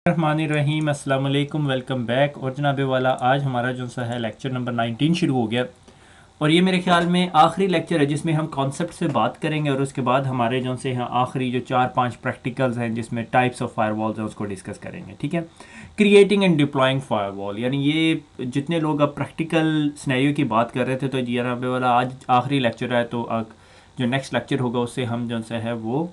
रहीम अस्सलाम वालेकुम, welcome back. और जनाबे वाला आज हमारा जो सा है लेक्चर नंबर 19 शुरू हो गया और ये मेरे ख्याल में आखिरी लेक्चर है जिसमें हम कॉन्सेप्ट से बात करेंगे और उसके बाद हमारे जो से हैं आखिरी जो 4-5 प्रैक्टिकल्स हैं जिसमें टाइप्स ऑफ फायरवॉल्स हैं उसको डिस्कस करेंगे। ठीक है, क्रिएटिंग एंड डिप्लॉइंग फायरवॉल, यानी ये जितने लोग अब प्रैक्टिकल सिनेरियो की बात कर रहे थे तो जनाबे वाला आज आखिरी लेक्चर है, तो जो नेक्स्ट लेक्चर होगा उससे हम जो सा है वो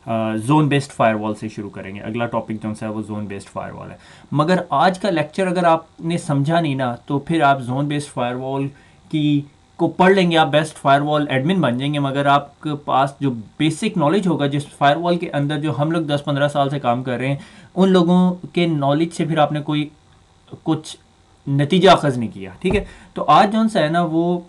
जोन बेस्ड फायरवॉल से शुरू करेंगे। अगला टॉपिक जो सा है वो जोन बेस्ड फायरवॉल है। मगर आज का लेक्चर अगर आपने समझा नहीं ना तो फिर आप जोन बेस्ड फायरवॉल की को पढ़ लेंगे, आप बेस्ट फायरवॉल एडमिन बन जाएंगे, मगर आपके पास जो बेसिक नॉलेज होगा जिस फायरवॉल के अंदर जो हम लोग 10-15 साल से काम कर रहे हैं उन लोगों के नॉलेज से फिर आपने कोई कुछ नतीजा अखज़ नहीं किया। ठीक है, तो आज जो सा है ना वो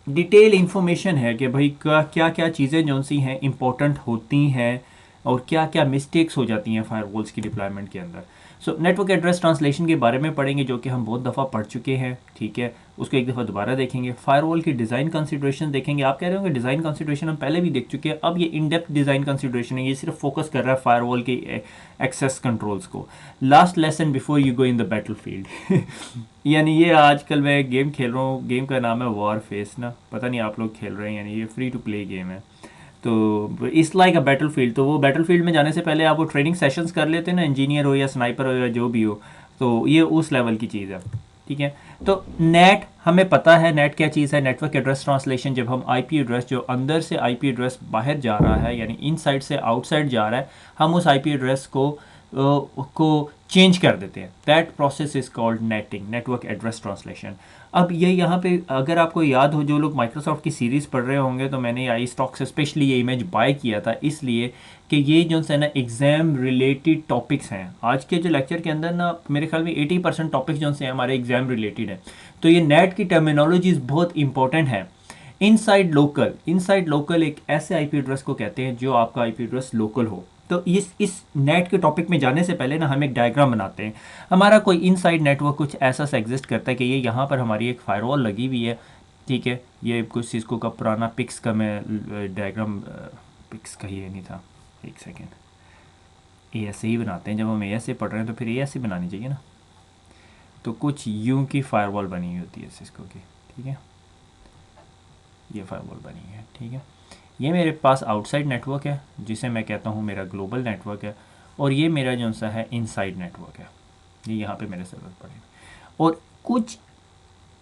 डिटेल इंफॉर्मेशन है कि भाई क्या क्या चीज़ें जो सी हैं इंपॉर्टेंट होती हैं और क्या क्या मिस्टेक्स हो जाती हैं फायरवॉल्स की डिप्लॉयमेंट के अंदर। सो नेटवर्क एड्रेस ट्रांसलेशन के बारे में पढ़ेंगे जो कि हम बहुत दफ़ा पढ़ चुके हैं। ठीक है, उसको एक दफ़ा दोबारा देखेंगे। फायरवॉल की डिज़ाइन कंसिडरेशन देखेंगे। आप कह रहे होंगे डिज़ाइन कंसिडरेशन हम पहले भी देख चुके हैं, अब ये इन डेप्थ डिज़ाइन कंसिडरेशन है, ये सिर्फ फोकस कर रहा है फायरवॉल के एक्सेस कंट्रोल्स को। Last lesson before you go in the battle field यानी ये आजकल मैं गेम खेल रहा हूँ, गेम का नाम है वॉर फेस ना, पता नहीं आप लोग खेल रहे हैं, यानी ये फ्री टू प्ले गेम है। तो इस लाइक अ बैटल फील्ड, तो वो बैटल फील्ड में जाने से पहले आप वो ट्रेनिंग सेशंस कर लेते हैं ना, इंजीनियर हो या स्नाइपर हो या जो भी हो, तो ये उस लेवल की चीज़ है। ठीक है, तो नेट हमें पता है नेट क्या चीज़ है। नेटवर्क एड्रेस ट्रांसलेशन, जब हम आईपी एड्रेस जो अंदर से आईपी एड्रेस बाहर जा रहा है यानी इनसाइड से आउटसाइड जा रहा है, हम उस आईपी एड्रेस को चेंज कर देते हैं। That process is called netting, network address translation. अब ये यहाँ पे अगर आपको याद हो, जो लोग माइक्रोसॉफ्ट की सीरीज़ पढ़ रहे होंगे, तो मैंने आई स्टॉक से स्पेशली ये इमेज बाय किया था इसलिए कि ये जो है ना एग्ज़ाम रिलेटेड टॉपिक्स हैं। आज के जो लेक्चर के अंदर ना मेरे ख्याल में 80% टॉपिक्स जो हैं हमारे एग्ज़ाम रिलेटेड है। तो ये नेट की टर्मिनोलॉजीज बहुत इंपॉर्टेंट है। इनसाइड लोकल एक ऐसे आईपी एड्रेस को कहते हैं जो आपका आईपी एड्रेस लोकल हो। तो इस नेट के टॉपिक में जाने से पहले ना हम एक डायग्राम बनाते हैं। हमारा कोई इनसाइड नेटवर्क कुछ ऐसा सा एग्जिस्ट करता है कि ये यहाँ पर हमारी एक फायरवॉल लगी हुई है। ठीक है, ये कुछ इसको का पुराना पिक्स का मैं डायग्राम, पिक्स का ही नहीं था, एक सेकेंड, ए ऐसे ही बनाते हैं। जब हम ए ऐसे पढ़ रहे हैं तो फिर ए ऐसे बनानी चाहिए ना। तो कुछ यूं की फायरवॉल बनी हुई होती है सिस्को की। ठीक है, ये फायरवॉल बनी है। ठीक है, ये मेरे पास आउटसाइड नेटवर्क है जिसे मैं कहता हूँ मेरा ग्लोबल नेटवर्क है, और ये मेरा जो सा है इनसाइड नेटवर्क है, ये यहाँ पे मेरे सर्वर पड़े। और कुछ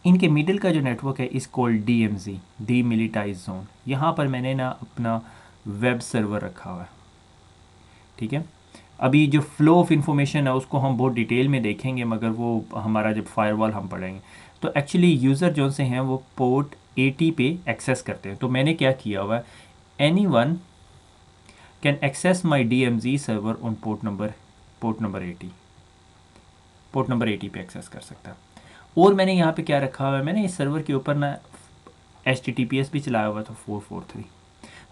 इनके मिडिल का जो नेटवर्क है इस कॉल्ड DMZ, डीमिलिटाइज जोन। यहाँ पर मैंने ना अपना वेब सर्वर रखा हुआ है। ठीक है, अभी जो फ्लो ऑफ इंफॉर्मेशन है उसको हम बहुत डिटेल में देखेंगे, मगर वो हमारा जब फायरवॉल हम पढ़ेंगे तो एक्चुअली यूज़र जो से हैं वो पोर्ट 80 पे एक्सेस करते हैं। तो मैंने क्या किया हुआ है, anyone can access my DMZ server on port number 80, port number 80 पे एक्सेस कर सकता है। और मैंने यहाँ पे क्या रखा हुआ है, मैंने इस सर्वर के ऊपर ना HTTPS भी चलाया हुआ था 443।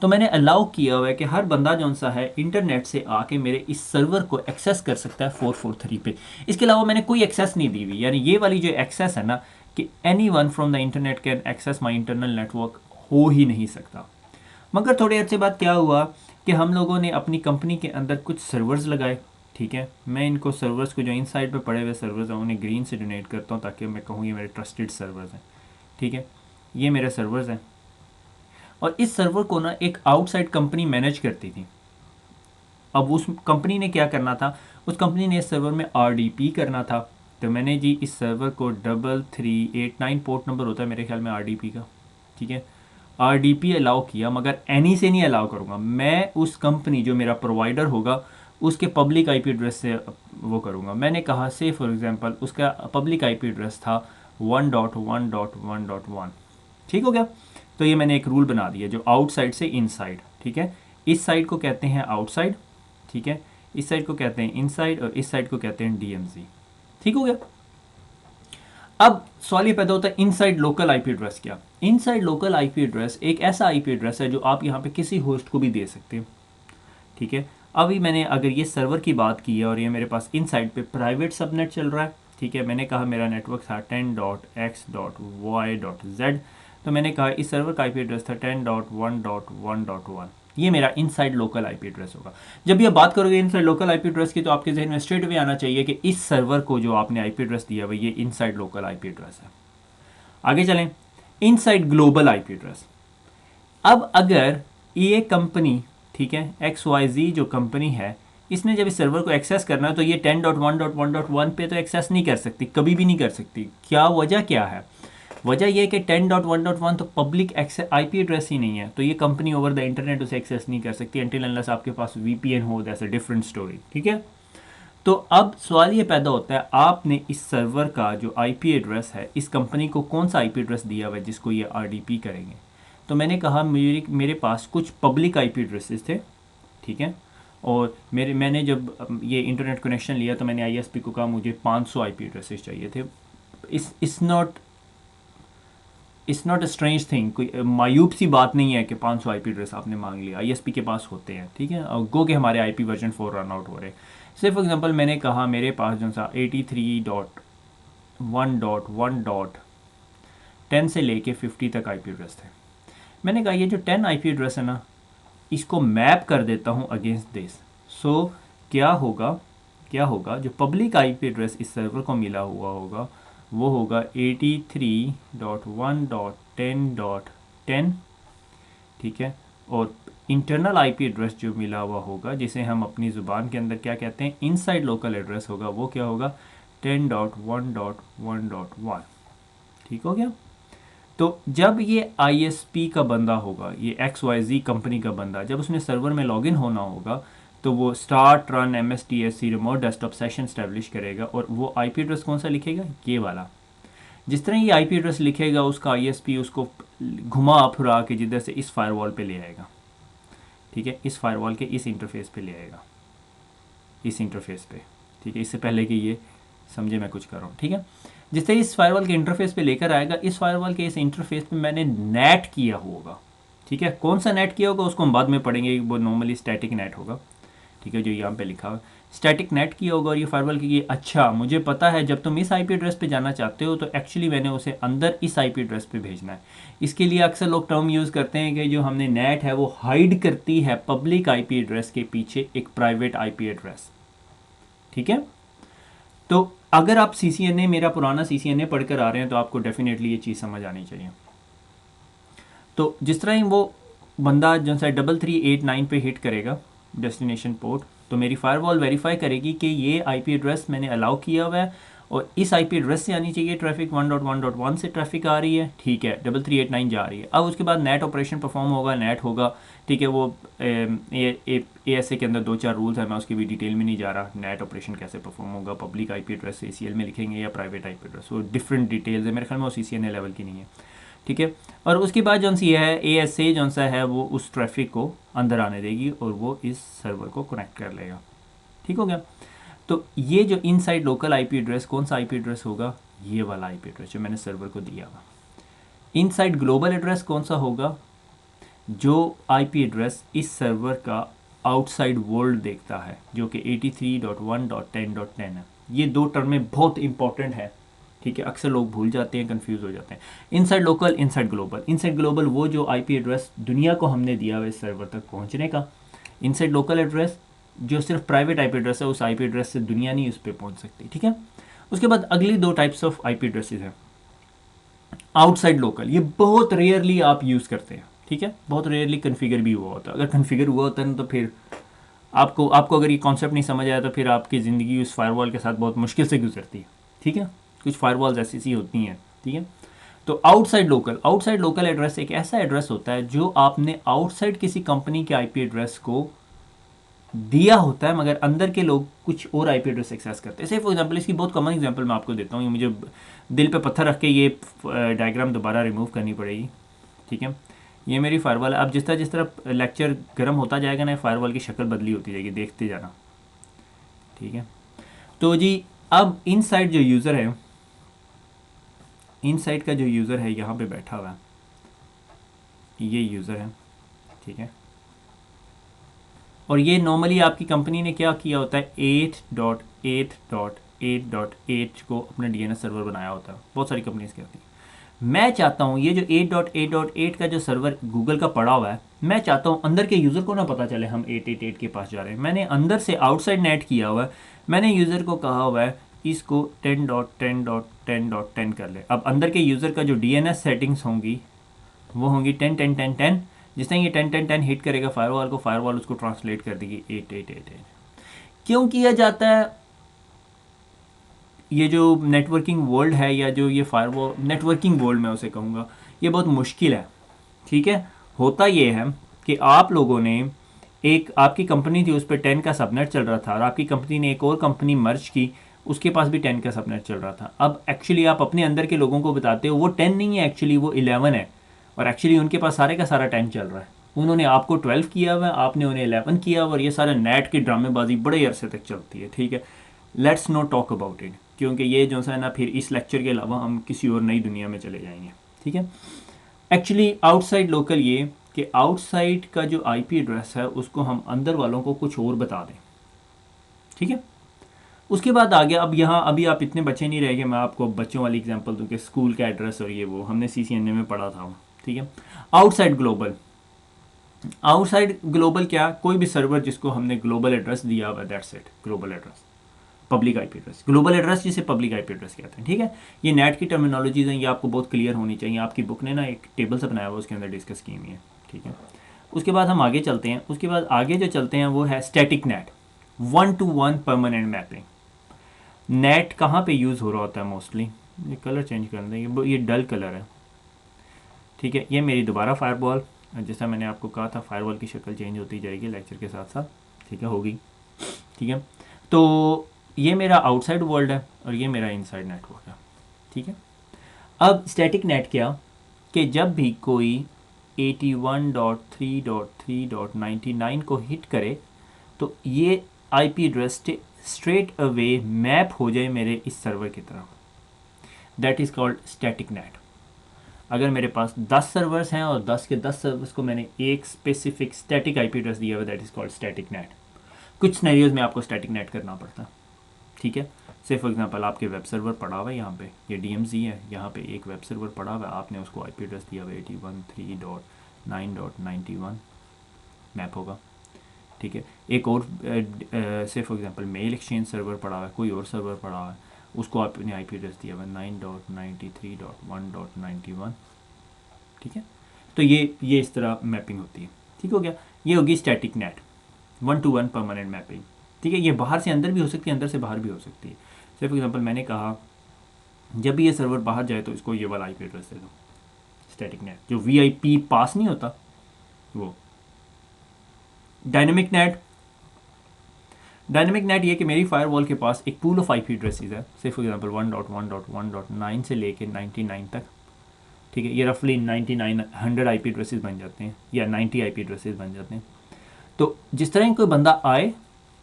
तो मैंने अलाउ किया हुआ है कि हर बंदा जो सा है इंटरनेट से आके मेरे इस सर्वर को एक्सेस कर सकता है 443 पे। इसके अलावा मैंने कोई एक्सेस नहीं दी हुई, यानी ये वाली जो एक्सेस है ना कि anyone from the internet can access my internal network हो ही नहीं सकता। मगर थोड़े अर्से बाद क्या हुआ कि हम लोगों ने अपनी कंपनी के अंदर कुछ सर्वर्स लगाए। ठीक है, मैं इनको सर्वर्स को जो इनसाइड पे पड़े हुए सर्वर्स हैं उन्हें ग्रीन से डोनेट करता हूँ ताकि मैं कहूँ ये मेरे ट्रस्टेड सर्वर्स हैं। ठीक है, ये मेरे सर्वर्स हैं और इस सर्वर को ना एक आउटसाइड कंपनी मैनेज करती थी। अब उस कंपनी ने क्या करना था, उस कंपनी ने इस सर्वर में RDP करना था। तो मैंने जी इस सर्वर को 3389 पोर्ट नंबर होता है मेरे ख्याल में RDP का। ठीक है, RDP अलाउ किया, मगर एनी से नहीं अलाउ करूँगा। मैं उस कंपनी जो मेरा प्रोवाइडर होगा उसके पब्लिक IP एड्रेस से वो करूँगा। मैंने कहा से फॉर एग्जांपल उसका पब्लिक IP एड्रेस था 1.1.1.1। ठीक हो गया, तो ये मैंने एक रूल बना दिया जो आउटसाइड से इनसाइड। ठीक है, इस साइड को कहते हैं आउटसाइड, ठीक है, इस साइड को कहते हैं इनसाइड और इस साइड को कहते हैं DMZ। ठीक हो गया। अब सवाल ये पैदा होता है इनसाइड लोकल आईपी एड्रेस क्या। इनसाइड लोकल आईपी एड्रेस एक ऐसा आईपी एड्रेस है जो आप यहाँ पे किसी होस्ट को भी दे सकते हो। ठीक है, अभी मैंने अगर ये सर्वर की बात की है और ये मेरे पास इनसाइड पे प्राइवेट सबनेट चल रहा है। ठीक है, मैंने कहा मेरा नेटवर्क था 10.x.y.z, तो मैंने कहा इस सर्वर का आईपी एड्रेस था 10.1.1.1। ये मेरा इनसाइड लोकल आईपी एड्रेस होगा। जब ये बात करोगे इनसाइड लोकल आईपी एड्रेस की तो आपके जहन में स्ट्रेट अवे आना चाहिए कि इस सर्वर को जो आपने आईपी एड्रेस दिया हुआ ये इनसाइड लोकल आईपी एड्रेस है। आगे चलें, इनसाइड ग्लोबल आईपी एड्रेस। अब अगर ये कंपनी, ठीक है, XYZ जो कंपनी है, इसने जब इस सर्वर को एक्सेस करना है तो ये 10.1.1.1 पे तो एक्सेस नहीं कर सकती, कभी भी नहीं कर सकती। क्या वजह क्या है? वजह यह है कि 10.1.1 तो पब्लिक आईपी एड्रेस ही नहीं है, तो ये कंपनी ओवर द इंटरनेट उसे एक्सेस नहीं कर सकती अनटिल अनलेस आपके पास VPN हो। दैट्स अ डिफरेंट स्टोरी, ठीक है। तो अब सवाल ये पैदा होता है, आपने इस सर्वर का जो आईपी एड्रेस है, इस कंपनी को कौन सा आईपी एड्रेस दिया हुआ है जिसको ये RDP करेंगे? तो मैंने कहा मेरे पास कुछ पब्लिक आईपी एड्रेसेस थे, ठीक है, और मैंने जब ये इंटरनेट कनेक्शन लिया तो मैंने ISP को कहा मुझे 500 आईपी एड्रेसेस चाहिए थे। It's not a strange thing, कोई मायूब सी बात नहीं है कि 500 आईपी एड्रेस आपने मांग लिया, ISP के पास होते हैं, ठीक है। और गो के हमारे IP वर्जन 4 रन आउट हो रहे। से फॉर एग्जांपल मैंने कहा मेरे पास जो सा 83.1.1.10 से लेके 50 तक IP एड्रेस थे। मैंने कहा ये जो 10 IP एड्रेस है ना, इसको मैप कर देता हूँ अगेंस्ट दिस। सो क्या होगा जो पब्लिक IP एड्रेस इस सर्वर को मिला हुआ होगा वो होगा 83.1.10.10, ठीक है। और इंटरनल IP एड्रेस जो मिला हुआ होगा, जिसे हम अपनी ज़ुबान के अंदर क्या कहते हैं, इनसाइड लोकल एड्रेस होगा, वो क्या होगा 10.1.1.1, ठीक हो गया। तो जब ये ISP का बंदा होगा, ये XYZ कंपनी का बंदा, जब उसने सर्वर में लॉगिन होना होगा तो वो start run MSTSC remote desktop session establish करेगा और वो IP एड्रेस कौन सा लिखेगा, ये वाला। जिस तरह ये IP एड्रेस लिखेगा उसका ISP उसको घुमा फिरा के जिधर से इस फायरवॉल पे ले आएगा, ठीक है, इस फायरवॉल के इस इंटरफेस पे ले आएगा, इस इंटरफेस पे, ठीक है। इससे पहले कि ये समझे मैं कुछ कर रहा हूँ, ठीक है। जिस तरह इस फायरवॉल के इंटरफेस पे लेकर आएगा, इस फायरवॉल के इस इंटरफेस पे मैंने नेट किया होगा, ठीक है। कौन सा नेट किया होगा उसको हम बाद में पढ़ेंगे, वो नॉर्मली स्टैटिक नेट होगा, ठीक है, जो यहाँ पे लिखा हुआ स्टैटिक नेट किया होगा। और ये फायरवॉल की अच्छा मुझे पता है जब तुम इस IP एड्रेस पे जाना चाहते हो तो एक्चुअली मैंने उसे अंदर इस IP एड्रेस पे भेजना है। इसके लिए अक्सर लोग टर्म यूज़ करते हैं कि जो हमने नेट है वो हाइड करती है पब्लिक IP एड्रेस के पीछे एक प्राइवेट IP एड्रेस, ठीक है। तो अगर आप CCNA, मेरा पुराना CCNA पढ़कर आ रहे हैं तो आपको डेफिनेटली ये चीज़ समझ आनी चाहिए। तो जिस तरह ही वो बंदा जो सा 3389 पे हिट करेगा डेस्टिनेशन पोर्ट, तो मेरी फायरवॉल वेरीफाई करेगी कि ये IP एड्रेस मैंने अलाउ किया हुआ है और इस IP एड्रेस से आनी चाहिए ट्रैफिक, 1.1.1 से ट्रैफिक आ रही है, ठीक है, 3389 जा रही है। अब उसके बाद नेट ऑपरेशन परफॉर्म होगा, नेट होगा, ठीक है। वो ASA के अंदर 2-4 रूल्स हैं, मैं उसकी भी डिटेल में नहीं जा रहा। नेट ऑपरेशन कैसे परफॉर्म होगा, पब्लिक IP एड्रेस ACL में लिखेंगे या प्राइवेट IP एड्रेस, वो डिफरेंट डिटेल्स है, मेरे ख्याल में वो CCNA लेवल की नहीं है, ठीक है। और उसके बाद जो सी है ASA जो सा है वो उस ट्रैफिक को अंदर आने देगी और वो इस सर्वर को कनेक्ट कर लेगा, ठीक हो गया। तो ये जो इनसाइड लोकल IP एड्रेस, कौन सा IP एड्रेस होगा, ये वाला IP एड्रेस जो मैंने सर्वर को दिया हुआ। इनसाइड ग्लोबल एड्रेस कौन सा होगा, जो IP एड्रेस इस सर्वर का आउटसाइड वर्ल्ड देखता है, जो कि 83.1.10.10 है। ये दो टर्में बहुत इंपॉर्टेंट है, ठीक है, अक्सर लोग भूल जाते हैं, कंफ्यूज हो जाते हैं। Inside local, inside global. Inside global वो जो IP एड्रेस दुनिया को हमने दिया हुआ इस सर्वर तक पहुंचने का। इनसाइड लोकल एड्रेस जो सिर्फ प्राइवेट IP एड्रेस है, उस IP एड्रेस से दुनिया नहीं उस पर पहुंच सकती, ठीक है। उसके बाद अगली दो टाइप्स ऑफ IP एड्रेसेस हैं। आउटसाइड लोकल, ये बहुत रेयरली आप यूज़ करते हैं, ठीक है, बहुत रेयरली कन्फिगर भी हुआ होता है। अगर कन्फिगर हुआ होता है तो फिर आपको अगर ये कॉन्सेप्ट नहीं समझ आया तो फिर आपकी ज़िंदगी उस फायरवॉल के साथ बहुत मुश्किल से गुजरती है, ठीक है। कुछ फायरवॉल्स ऐसी सी होती हैं, ठीक है। तो आउटसाइड लोकल एड्रेस एक ऐसा एड्रेस होता है जो आपने आउटसाइड किसी कंपनी के IP एड्रेस को दिया होता है, मगर अंदर के लोग कुछ और IP एड्रेस एक्सेस करते हैं। फॉर एग्जांपल, इसकी बहुत कॉमन एग्जांपल मैं आपको देता हूँ, ये मुझे दिल पे पत्थर रख के ये डायग्राम दोबारा रिमूव करनी पड़ेगी, ठीक है। ये मेरी फायरवॉल है। अब जिस तरह लेक्चर गर्म होता जाएगा ना, फायरवॉल की शक्ल बदली होती जाएगी, देखते जाना, ठीक है। तो जी अब इनसाइड जो यूज़र है, इनसाइड का जो यूज़र है यहाँ पे बैठा हुआ है, ये यूज़र है, ठीक है। और ये नॉर्मली आपकी कंपनी ने क्या किया होता है, 8.8.8.8 को अपना DNS सर्वर बनाया होता है, बहुत सारी कंपनीज करती हैं। मैं चाहता हूँ ये जो 8.8.8 का जो सर्वर गूगल का पड़ा हुआ है, मैं चाहता हूँ अंदर के यूज़र को ना पता चले हम 888 के पास जा रहे हैं। मैंने अंदर से आउटसाइड नेट किया हुआ है, मैंने यूज़र को कहा हुआ है इसको 10.10.10.10 कर ले। अब अंदर के यूज़र का जो डीएनएस सेटिंग्स होंगी वो होंगी 10.10.10। जिस टाइम ये 10.10.10 हिट करेगा फायरवॉल को, फायरवॉल उसको ट्रांसलेट कर देगी 8.8.8.8। क्यों किया जाता है ये जो नेटवर्किंग वर्ल्ड है, या जो ये फायरवॉल नेटवर्किंग वर्ल्ड मैं उसे कहूँगा, ये बहुत मुश्किल है। ठीक है, होता ये है कि आप लोगों ने एक, आपकी कंपनी थी उस पर 10 का सबनेट चल रहा था, और आपकी कंपनी ने एक और कंपनी मर्ज की, उसके पास भी 10 का सबनेट चल रहा था। अब एक्चुअली आप अपने अंदर के लोगों को बताते हो वो 10 नहीं है, एक्चुअली वो 11 है, और एक्चुअली उनके पास सारे का सारा 10 चल रहा है। उन्होंने आपको 12 किया हुआ है, आपने उन्हें 11 किया हुआ, और ये सारा नेट की ड्रामेबाजी बड़े अरसे तक चलती है। ठीक है, let's not talk about it, क्योंकि ये जो है ना फिर इस लेक्चर के अलावा हम किसी और नई दुनिया में चले जाएंगे। ठीक है, एक्चुअली आउटसाइड लोकल ये कि आउटसाइड का जो आईपी एड्रेस है उसको हम अंदर वालों को कुछ और बता दें। ठीक है, उसके बाद आ गया, अब यहाँ अभी आप इतने बच्चे नहीं रह गए, मैं आपको बच्चों वाली एग्जांपल दूँ कि स्कूल का एड्रेस और ये वो हमने सीसीएनए में पढ़ा था। ठीक है, आउटसाइड ग्लोबल। आउटसाइड ग्लोबल क्या, कोई भी सर्वर जिसको हमने ग्लोबल एड्रेस दिया हुआ, that's it, global address, public IP address, global address जिसे पब्लिक आईपी एड्रेस कहते हैं। ठीक है, ये नेट की टर्मिनोलॉजीज हैं, ये आपको बहुत क्लियर होनी चाहिए। आपकी बुक ने ना एक टेबल से बनाया हुआ, उसके अंदर डिस्कस की हुई है। ठीक है, उसके बाद हम आगे चलते हैं। उसके बाद आगे जो चलते हैं वो है static net, 1-to-1 permanent mapping. Net कहाँ पे यूज़ हो रहा होता है मोस्टली, ये कलर चेंज कर दें, ये डल कलर है। ठीक है, ये मेरी दोबारा फायरवॉल, जैसा मैंने आपको कहा था फायरवॉल की शक्ल चेंज होती जाएगी लेक्चर के साथ साथ। ठीक है, होगी। ठीक है, तो ये मेरा आउटसाइड वर्ल्ड है और ये मेरा इनसाइड नेटवर्क है। ठीक है, अब स्टैटिक नेट क्या, कि जब भी कोई 81.3.3.99 को हिट करे तो ये IP address straight away map हो जाए मेरे इस सर्वर की तरफ, that is called static net. अगर मेरे पास 10 सर्वर्स हैं और 10 के 10 सर्वर्स को मैंने एक स्पेसिफिक स्टैटिक आईपी एड्रेस दिया हुआ, that is called static net. कुछ सिनेरियोज में आपको स्टैटिक नेट करना पड़ता है। ठीक है, से फॉर एग्जांपल आपके वेब सर्वर पड़ा हुआ है, यहाँ पे ये DMZ है, यहाँ पे एक वेब सर्वर पड़ा हुआ है, आपने उसको आईपी एड्रेस दिया हुआ 81.3.9.91 मैप होगा। ठीक है, एक और से for example mail exchange server पड़ा हुआ है, कोई और सर्वर पड़ा हुआ है, उसको आपने आईपी एड्रेस दिया हुआ 9.93.1.91। ठीक है, तो ये इस तरह मैपिंग होती है। ठीक हो गया, ये होगी static net, 1-to-1 permanent mapping. ठीक है, ये बाहर से अंदर भी हो सकती है, अंदर से बाहर भी हो सकती है। फॉर एग्जांपल मैंने कहा जब भी ये सर्वर बाहर जाए तो इसको ये वाला आईपी एड्रेस दे दो, स्टैटिक नेट, जो VIP पास नहीं होता वो। डायनेमिक नेट, डायनेमिक नेट ये कि मेरी फायरवॉल के पास एक पूल ऑफ आईपी एड्रेसेस है, से फॉर एग्जांपल 1.1.1.9 से लेके 99 तक। ठीक है, ये रफली 99 आईपी एड्रेसेस बन जाते हैं, या 90 आईपी एड्रेसेस बन जाते हैं। तो जिस तरह कोई बंदा आए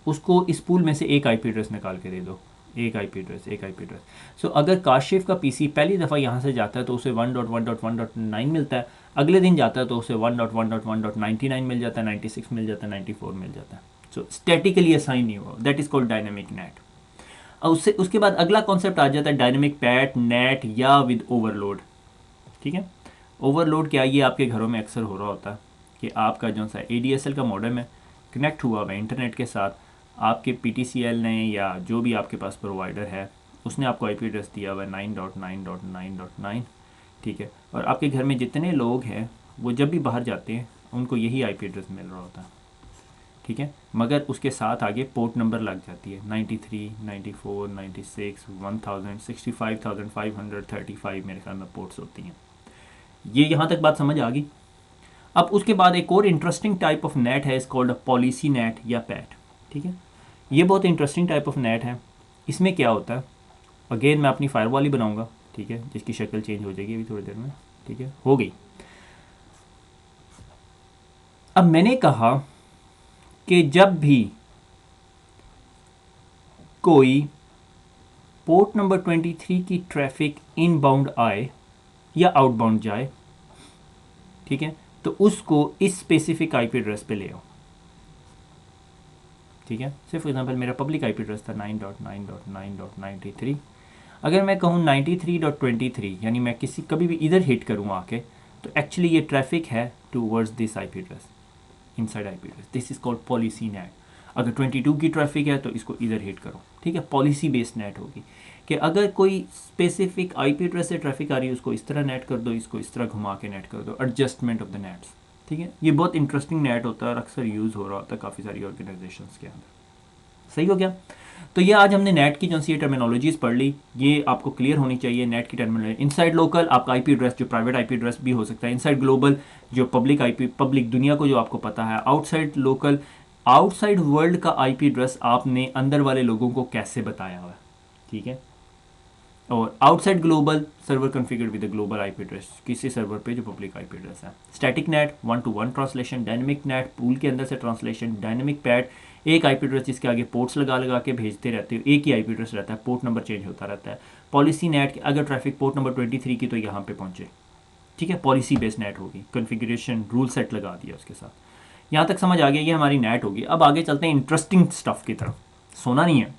उसको इस पूल में से एक आईपी एड्रेस निकाल के दे दो, एक आईपी एड्रेस, एक आईपी एड्रेस। सो अगर काशिफ का पीसी पहली दफ़ा यहाँ से जाता है तो उसे 1.1.1.9 मिलता है, अगले दिन जाता है तो उसे 1.1.1.99 मिल जाता है, 96 मिल जाता है, 94 मिल जाता है। सो स्टैटिकली असाइन नहीं हुआ, that is called dynamic net. और उसके बाद अगला कॉन्सेप्ट आ जाता है डायनेमिक पैट नेट या विद ओवरलोड। ठीक है, ओवरलोड क्या, ये आपके घरों में अक्सर हो रहा होता है कि आपका जो सा ADSL का मॉडेम है कनेक्ट हुआ हुआ है इंटरनेट के साथ, आपके PTCL ने या जो भी आपके पास प्रोवाइडर है उसने आपको आईपी एड्रेस दिया हुआ है 9.9.9.9। ठीक है, और आपके घर में जितने लोग हैं वो जब भी बाहर जाते हैं उनको यही आईपी एड्रेस मिल रहा होता है। ठीक है, मगर उसके साथ आगे पोर्ट नंबर लग जाती है 93, 94, 96, 1000, 65,535 मेरे ख्याल में पोर्ट्स होती हैं। ये यहाँ तक बात समझ आ गई। अब उसके बाद एक और इंटरेस्टिंग टाइप ऑफ नेट है, इस कॉल्ड पॉलिसी नेट या पैट। ठीक है, ये बहुत इंटरेस्टिंग टाइप ऑफ नेट है। इसमें क्या होता है, अगेन मैं अपनी फायरवॉल ही बनाऊंगा। ठीक है, जिसकी शक्ल चेंज हो जाएगी अभी थोड़ी देर में। ठीक है, हो गई। अब मैंने कहा कि जब भी कोई पोर्ट नंबर 23 की ट्रैफिक इनबाउंड आए या आउटबाउंड जाए, ठीक है, तो उसको इस स्पेसिफिक आईपी एड्रेस पे ले आओ। ठीक है, से फॉर एग्जांपल मेरा पब्लिक आईपी एड्रेस था 9.9.9.93। अगर मैं कहूँ 93.23 यानी मैं किसी कभी भी इधर हिट करूँ आके, तो एक्चुअली ये ट्रैफिक है towards this IP address, inside IP address, this is called policy net. अगर 22 की ट्रैफिक है तो इसको इधर हिट करो, ठीक है। पॉलिसी बेस्ड नेट होगी कि अगर कोई स्पेसिफिक आईपी एड्रेस से ट्रैफिक आ रही है उसको इस तरह नेट कर दो, इसको इस तरह घुमा के नेट कर दो, एडजस्टमेंट ऑफ द नेट्स, ठीक है। ये बहुत इंटरेस्टिंग नेट होता है और अक्सर यूज़ हो रहा होता है काफ़ी सारी ऑर्गेनाइजेशंस के अंदर। सही हो गया। तो ये आज हमने नेट की जो सी टर्मिनोलॉजीज पढ़ ली, ये आपको क्लियर होनी चाहिए। नेट की टर्मिनोलॉजी, इनसाइड लोकल आपका आईपी एड्रेस जो प्राइवेट आईपी एड्रेस भी हो सकता है, इनसाइड ग्लोबल जो पब्लिक आईपी, पब्लिक दुनिया को जो आपको पता है, आउटसाइड लोकल आउटसाइड वर्ल्ड का आईपी एड्रेस आपने अंदर वाले लोगों को कैसे बताया हुआ है, ठीक है। और outside global server configured with global IP address, किसी सर्वर पे जो पब्लिक आईपी एड्रेस है। Static net 1 to 1 translation, dynamic net pool के अंदर से ट्रांसलेशन, डायनेमिक पैड एक आईपी एड्रेस जिसके आगे पोर्ट्स लगा लगा के भेजते रहते हो, एक ही आईपी एड्रेस रहता है, पोर्ट नंबर चेंज होता रहता है। पॉलिसी नेट अगर ट्रैफिक पोर्ट नंबर 23 की तो यहाँ पे पहुँचे, ठीक है, पॉलिसी बेस्ड नेट होगी, कॉन्फ़िगरेशन रूल सेट लगा दिया उसके साथ। यहाँ तक समझ आ गया, ये हमारी नेट होगी। अब आगे चलते हैं इंटरेस्टिंग स्टफ की तरफ, सोना नहीं है।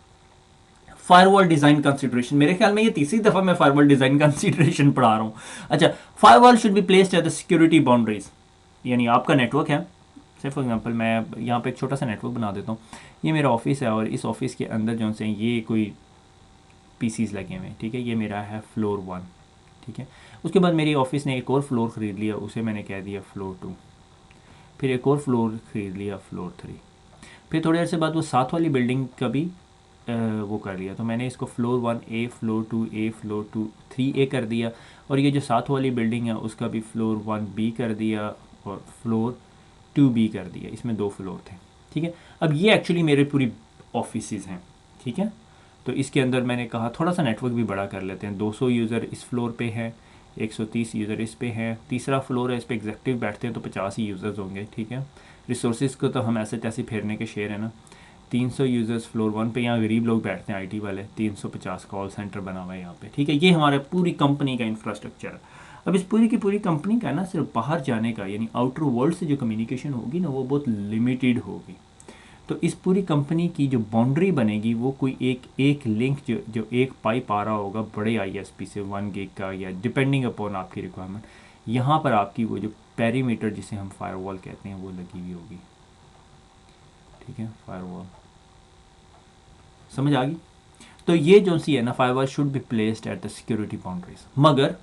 फायरवॉल डिजाइन कंसीडरेशन, मेरे ख्याल में ये तीसरी दफा मैं फायरवॉल डिजाइन कंसीडरेशन पढ़ा रहा हूँ। अच्छा, firewall should be placed at the security boundaries, यानी आपका नेटवर्क है, से फॉर एग्जांपल मैं यहाँ पे एक छोटा सा नेटवर्क बना देता हूँ। ये मेरा ऑफिस है और इस ऑफिस के अंदर जो से ये कोई पीसीज लगे हुए हैं, ठीक है। ये मेरा है फ्लोर 1, ठीक है। उसके बाद मेरी ऑफिस ने एक और फ्लोर ख़रीद लिया, उसे मैंने कह दिया फ्लोर 2, फिर एक और फ्लोर ख़रीद लिया फ्लोर 3, फिर थोड़ी देर से बाद वो साथ वाली बिल्डिंग का भी वो कर लिया, तो मैंने इसको फ्लोर 1 ए, फ्लोर 2 ए, फ्लोर 2 3 ए कर दिया। और ये जो साथ वाली बिल्डिंग है उसका भी फ्लोर 1 बी कर दिया और फ्लोर 2 बी कर दिया। इसमें 2 फ्लोर थे, ठीक है। अब ये एक्चुअली मेरे पूरी ऑफिसेज़ हैं, ठीक है। तो इसके अंदर मैंने कहा थोड़ा सा नेटवर्क भी बड़ा कर लेते हैं। 200 यूज़र इस फ्लोर पे हैं, 130 यूज़र इस पे हैं, तीसरा फ्लोर है, इस पे एग्जेक्टिव बैठते हैं तो 50 ही यूज़र्स होंगे, ठीक है। रिसोर्सेज को तो हम ऐसे तैसे फेरने के शेयर है ना। 300 यूज़र्स फ्लोर 1 पे, यहाँ गरीब लोग बैठते हैं आईटी वाले, 350 कॉल सेंटर बना हुआ है यहाँ पे, ठीक है। ये हमारे पूरी कंपनी का इंफ्रास्ट्रक्चर है। अब इस पूरी की पूरी कंपनी का ना सिर्फ बाहर जाने का यानी आउटर वर्ल्ड से जो कम्युनिकेशन होगी ना वो बहुत लिमिटेड होगी। तो इस पूरी कंपनी की जो बाउंड्री बनेगी वो कोई एक लिंक जो एक पाइप आ रहा होगा बड़े आईएसपी से 1 गिग का, या डिपेंडिंग अपॉन आपकी रिक्वायरमेंट, यहाँ पर आपकी वो जो पेरीमीटर जिसे हम फायरवॉल कहते हैं वो लगी हुई होगी, ठीक है। फायरवॉल समझ आ गई। तो ये जो सी है ना, firewall should be placed at the security boundaries. मगर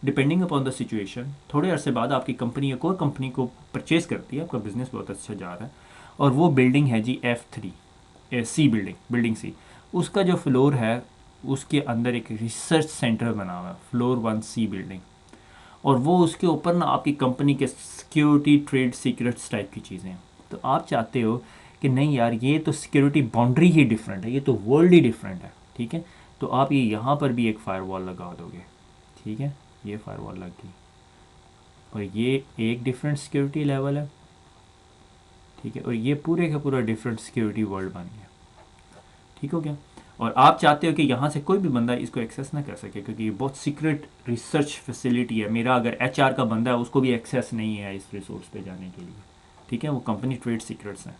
डिपेंडिंग अपॉन द सिचुएशन थोड़े अरसे बाद आपकी कंपनी एक और कंपनी को परचेज करती है, आपका बिजनेस बहुत अच्छा जा रहा है और वो बिल्डिंग है जी F3 सी बिल्डिंग सी, उसका जो फ्लोर है उसके अंदर एक रिसर्च सेंटर बना हुआ है, फ्लोर 1 सी बिल्डिंग। और वो उसके ऊपर ना आपकी कंपनी के सिक्योरिटी ट्रेड सीक्रेट्स टाइप की चीज़ें हैं। तो आप चाहते हो कि नहीं यार ये तो सिक्योरिटी बाउंड्री ही डिफरेंट है, ये तो वर्ल्ड ही डिफरेंट है, ठीक है। तो आप ये यहाँ पर भी एक फायरवॉल लगा दोगे, ठीक है। ये फायरवॉल लग गई और ये एक डिफरेंट सिक्योरिटी लेवल है, ठीक है। और ये पूरे का पूरा डिफरेंट सिक्योरिटी वर्ल्ड बन गया, ठीक हो गया। और आप चाहते हो कि यहाँ से कोई भी बंदा इसको एक्सेस ना कर सके क्योंकि ये बहुत सीक्रेट रिसर्च फैसिलिटी है। मेरा अगर एचआर का बंदा है उसको भी एक्सेस नहीं है इस रिसोर्स पे जाने के लिए, ठीक है। वो कंपनी ट्रेड सीक्रेट्स हैं।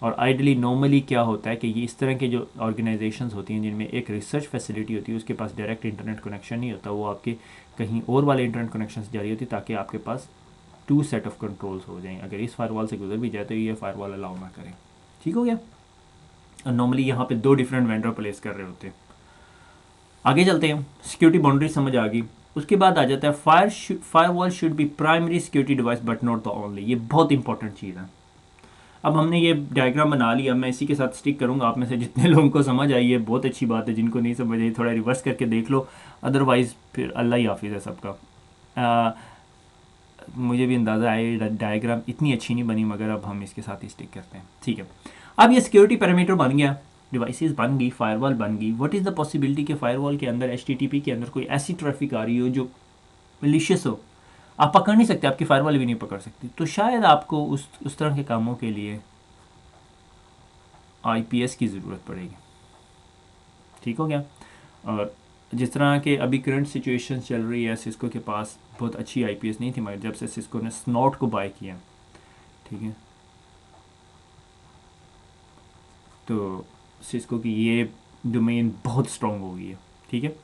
और आइडली नॉर्मली क्या होता है कि ये इस तरह के जो ऑर्गेनाइजेशंस होती हैं जिनमें एक रिसर्च फैसिलिटी होती है उसके पास डायरेक्ट इंटरनेट कनेक्शन नहीं होता, वो आपके कहीं और वाले इंटरनेट कनेक्शन से जारी होती है ताकि आपके पास 2 सेट ऑफ कंट्रोल्स हो जाएं। अगर इस फायरवॉल से गुजर भी जाए तो ये फायरवॉल अलाउ ना करें, ठीक हो गया। और नॉर्मली यहाँ पे 2 डिफरेंट वेंडर प्लेस कर रहे होते हैं। आगे चलते हैं, सिक्योरिटी बाउंड्री समझ आ गई। उसके बाद आ जाता है firewall should be primary security device but not the only. ये बहुत इंपॉर्टेंट चीज़ है। अब हमने ये डायग्राम बना लिया, मैं इसी के साथ स्टिक करूँगा। आप में से जितने लोगों को समझ आई है बहुत अच्छी बात है, जिनको नहीं समझ आई थोड़ा रिवर्स करके देख लो, अदरवाइज़ फिर अल्लाह ही हाफिज़ है सबका। मुझे भी अंदाज़ा आया डायग्राम इतनी अच्छी नहीं बनी मगर अब हम इसके साथ ही स्टिक करते हैं, ठीक है। अब ये सिक्योरिटी पैरामीटर बन गया, डिवाइसेस बन गई, फायरवॉल बन गई। व्हाट इज़ द पॉसिबिलिटी कि फायरवॉल के अंदर HTTP के अंदर कोई ऐसी ट्रैफिक आ रही हो जो मिलिशियस हो, आप पकड़ नहीं सकते, आपकी फायरवॉल भी नहीं पकड़ सकती। तो शायद आपको उस तरह के कामों के लिए IPS की ज़रूरत पड़ेगी, ठीक हो गया। और जिस तरह के अभी करंट सिचुएशन चल रही है, सिस्को के पास बहुत अच्छी IPS नहीं थी मगर जब से सिस्को ने स्नॉट को बाय किया, ठीक है, तो सिस्को की ये डोमेन बहुत स्ट्रॉन्ग हो गई है, ठीक है।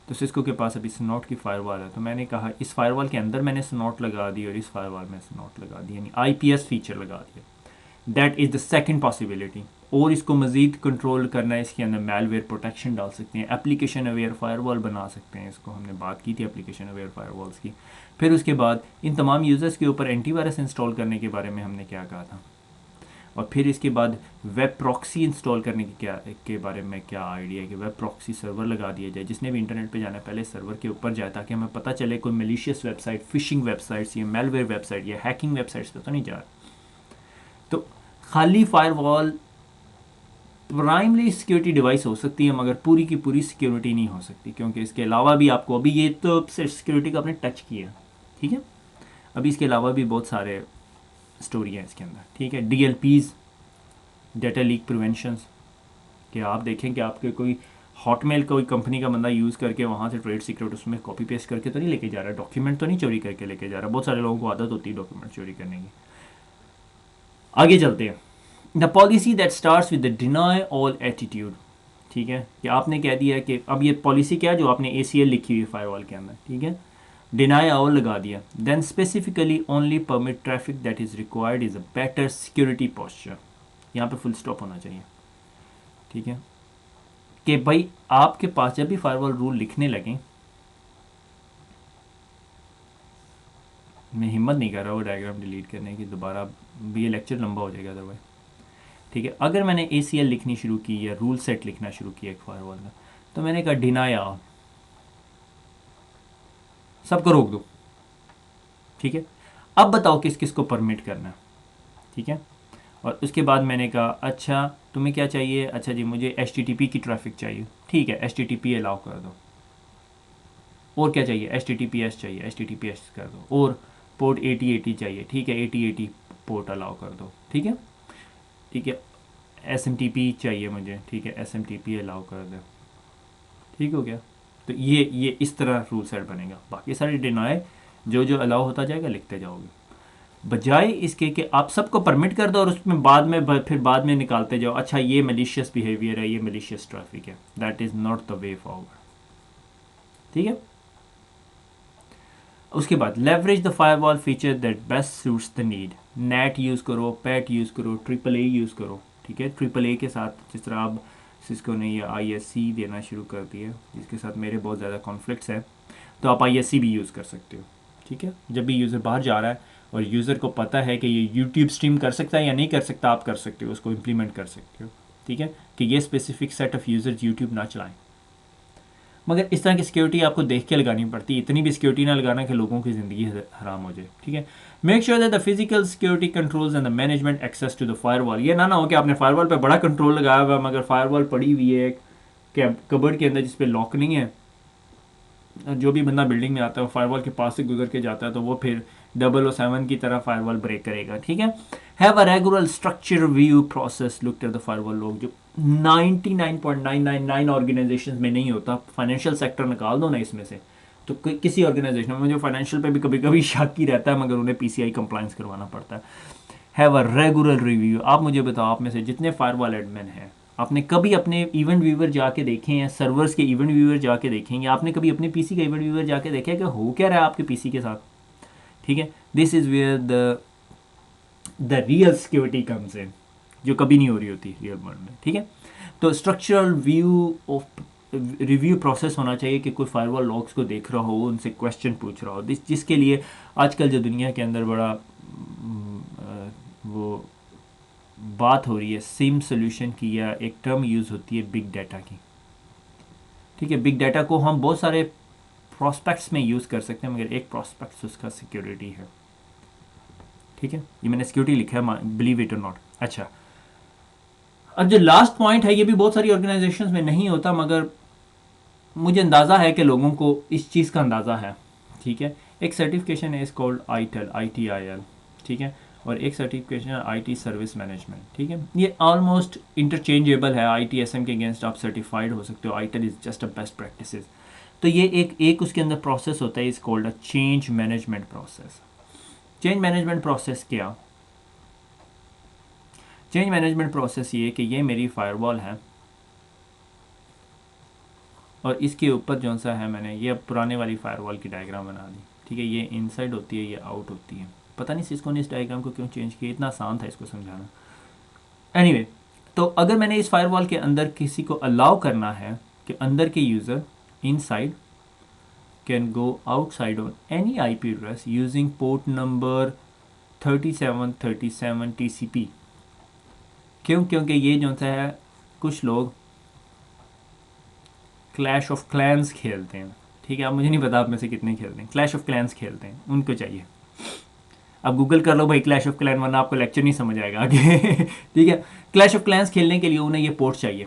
तो सिस्को के पास अभी स्नॉट की फायरवॉल है, तो मैंने कहा इस फायरवॉल के अंदर मैंने स्नॉट लगा दी और इस फायरवॉल में स्नॉट लगा दी, यानी IPS फीचर लगा दिया। That is the second possibility. और इसको मज़ीद कंट्रोल करना है, इसके अंदर मेलवेयर प्रोटेक्शन डाल सकते हैं, एप्लीकेशन अवेयर फायरवॉल बना सकते हैं, इसको हमने बात की थी एप्लीकेशन अवेयर फायरवॉल्स की। फिर उसके बाद इन तमाम यूज़र्स के ऊपर एंटीवायरस इंस्टॉल करने के बारे में हमने क्या कहा था, और फिर इसके बाद वेब प्रॉक्सी इंस्टॉल करने के बारे में क्या आइडिया है कि वेब प्रॉक्सी सर्वर लगा दिया जाए, जिसने भी इंटरनेट पे जाना है पहले सर्वर के ऊपर जाए, ताकि हमें पता चले कोई मलिशियस वेबसाइट, फिशिंग वेबसाइट्स या मेलवेयर वेबसाइट या हैकिंग वेबसाइट्स पे तो नहीं जा रहा। तो खाली फायरवॉल प्राइमरी सिक्योरिटी डिवाइस हो सकती है, मगर पूरी की पूरी सिक्योरिटी नहीं हो सकती, क्योंकि इसके अलावा भी आपको अभी ये तो सिक्योरिटी का आपने टच किया, ठीक है, अभी इसके अलावा भी बहुत सारे स्टोरी है इसके अंदर, ठीक है। DLPs, डाटा लीक प्रिवेंशंस, कि आप देखें कि आपके कोई हॉटमेल कोई कंपनी का बंदा यूज़ करके वहाँ से ट्रेड सीक्रेट उसमें कॉपी पेस्ट करके तो नहीं लेके जा रहा, डॉक्यूमेंट तो नहीं चोरी करके लेके जा रहा। बहुत सारे लोगों को आदत होती है डॉक्यूमेंट चोरी करने की। आगे चलते हैं। The policy that starts with the deny all attitude, ठीक है, कि आपने कह दिया कि अब ये पॉलिसी क्या है जो आपने ACL लिखी हुई है फायरवॉल के अंदर, ठीक है, डिनाई ऑल लगा दिया। Then specifically only permit traffic that is required is a better security posture. यहाँ पे फुल स्टॉप होना चाहिए, ठीक है, कि भाई आपके पास जब भी फायरवॉल रूल लिखने लगें, मैं हिम्मत नहीं कर रहा वो डायग्राम डिलीट करने की दोबारा, ये लेक्चर लंबा हो जाएगा अदरवाइज, ठीक है। अगर मैंने ACL लिखनी शुरू की या रूल सेट लिखना शुरू किया एक फायरवॉल का, तो मैंने कहा डिनाई ऑल, सबको रोक दो, ठीक है। अब बताओ किस किस को परमिट करना है, ठीक है। और उसके बाद मैंने कहा अच्छा तुम्हें क्या चाहिए, अच्छा जी मुझे HTTP की ट्रैफिक चाहिए, ठीक है, HTTP अलाउ कर दो। और क्या चाहिए, HTTPS चाहिए, HTTPS कर दो। और पोर्ट 8080 चाहिए, ठीक है, 8080 पोर्ट अलाउ कर दो, ठीक है, ठीक है। SMTP चाहिए मुझे, ठीक है, SMTP अलाउ कर दो, ठीक हो गया। तो ये इस तरह रूल सेट बनेगा। बाकी सारे डिनाई जो जो अलाउ होता जाएगा लिखते जाओगे, बजाय इसके कि आप सबको परमिट कर दो और उसमें बाद में फिर बाद में निकालते जाओ, अच्छा ये मलिशियस बिहेवियर है, ये मलिशियस ट्रैफिक है। That is not the way forward, ठीक है। उसके बाद leverage the firewall feature that best suits the need. Net use करो, पैट यूज़ करो, AAA यूज़ करो, ठीक है। AAA के साथ जिस तरह अब सिस्को ने ये ISC देना शुरू कर दिया, जिसके साथ मेरे बहुत ज़्यादा कॉन्फ्लिक्ट्स हैं, तो आप ISC भी यूज़ कर सकते हो, ठीक है। जब भी यूज़र बाहर जा रहा है और यूज़र को पता है कि ये YouTube स्ट्रीम कर सकता है या नहीं कर सकता, आप कर सकते हो, उसको इम्प्लीमेंट कर सकते हो, ठीक है, कि ये specific set of users YouTube ना चलाएं। मगर इस तरह की सिक्योरिटी आपको देख के लगानी पड़ती है, इतनी भी सिक्योरिटी ना लगाना कि लोगों की ज़िंदगी हराम हो जाए, ठीक है। Make sure that the physical security controls and the management access to the firewall. ये ना हो कि आपने फायरवॉल पे बड़ा कंट्रोल लगाया हुआ मगर फायरवॉल पड़ी हुई है एक कबर्ड के अंदर जिस पे लॉक नहीं है, जो भी बंदा बिल्डिंग में आता है वो फायरवॉल के पास से गुजर के जाता है, तो वो फिर 007 की तरह फायरवॉल ब्रेक करेगा, ठीक है। Have a regular structure view process look at the firewall log, जो 99.999 ऑर्गेनाइजेशंस में नहीं होता। फाइनेंशियल सेक्टर निकाल दो ना इसमें से, तो किसी ऑर्गेनाइजेशन में, मुझे फाइनेंशियल पे भी कभी कभी शक ही रहता है, मगर उन्हें PCI कंप्लाइंस करवाना पड़ता है। Have a regular review. आप मुझे बताओ, आप में से जितने फायरवॉल एडमिन हैं, आपने कभी अपने इवेंट व्यूवर जाके देखे हैं, सर्वर्स के इवेंट व्यूवर जाके देखेंगे, आपने कभी अपने PC का इवेंट व्यूवर जाके देखा कि हो क्या रहा है आपके PC के साथ, ठीक है। This is where the real security comes in, जो कभी नहीं हो रही होती रियल वर्ल्ड में, ठीक है। तो structural view of review process होना चाहिए कि कोई फायरवॉल लॉग्स को देख रहा हो, उनसे क्वेश्चन पूछ रहा हो, जिसके लिए आजकल जो दुनिया के अंदर बड़ा वो बात हो रही है सिम सोल्यूशन की, या एक टर्म यूज़ होती है बिग डाटा की, ठीक है। बिग डाटा को हम बहुत सारे प्रोस्पेक्ट्स में यूज़ कर सकते हैं, मगर एक प्रोस्पेक्ट्स उसका सिक्योरिटी है, ठीक है। ये मैंने सिक्योरिटी लिखा है, बिलीव इट और नॉट। अच्छा, अब जो लास्ट पॉइंट है, ये भी बहुत सारी ऑर्गेनाइजेशंस में नहीं होता, मगर मुझे अंदाज़ा है कि लोगों को इस चीज़ का अंदाज़ा है, ठीक है। एक सर्टिफिकेशन है इस कॉल्ड ITIL, ITIL, ठीक है, और एक सर्टिफिकेशन है IT सर्विस मैनेजमेंट, ठीक है। ये ऑलमोस्ट इंटरचेंजेबल है, ITSM के अगेंस्ट आप सर्टिफाइड हो सकते हो, ITIL is just a best practices. तो ये एक उसके अंदर प्रोसेस होता है, इस called a change management process. Change management process क्या, चेंज मैनेजमेंट प्रोसेस ये कि ये मेरी फायरवॉल है, और इसके ऊपर जो सा है मैंने ये पुराने वाली फायरवॉल की डायग्राम बना दी, ठीक है। ये इनसाइड होती है, ये आउट होती है। पता नहीं सिस्को ने इस डायग्राम को क्यों चेंज किया, इतना आसान था इसको समझाना। एनीवे, तो अगर मैंने इस फायरवॉल के अंदर किसी को अलाउ करना है कि अंदर के user inside can go outside on any IP address using port number 3737 TCP। क्यों? क्योंकि ये जो सा है कुछ लोग क्लैश ऑफ क्लैंस खेलते हैं, ठीक है। अब मुझे नहीं पता आप में से कितने खेलते हैं, क्लैश ऑफ क्लैंस खेलते हैं, उनको चाहिए। अब गूगल कर लो भाई क्लैश ऑफ क्लैन, वरना आपको लेक्चर नहीं समझ आएगा आगे ठीक है। क्लैश ऑफ क्लैंस खेलने के लिए उन्हें ये पोर्ट चाहिए।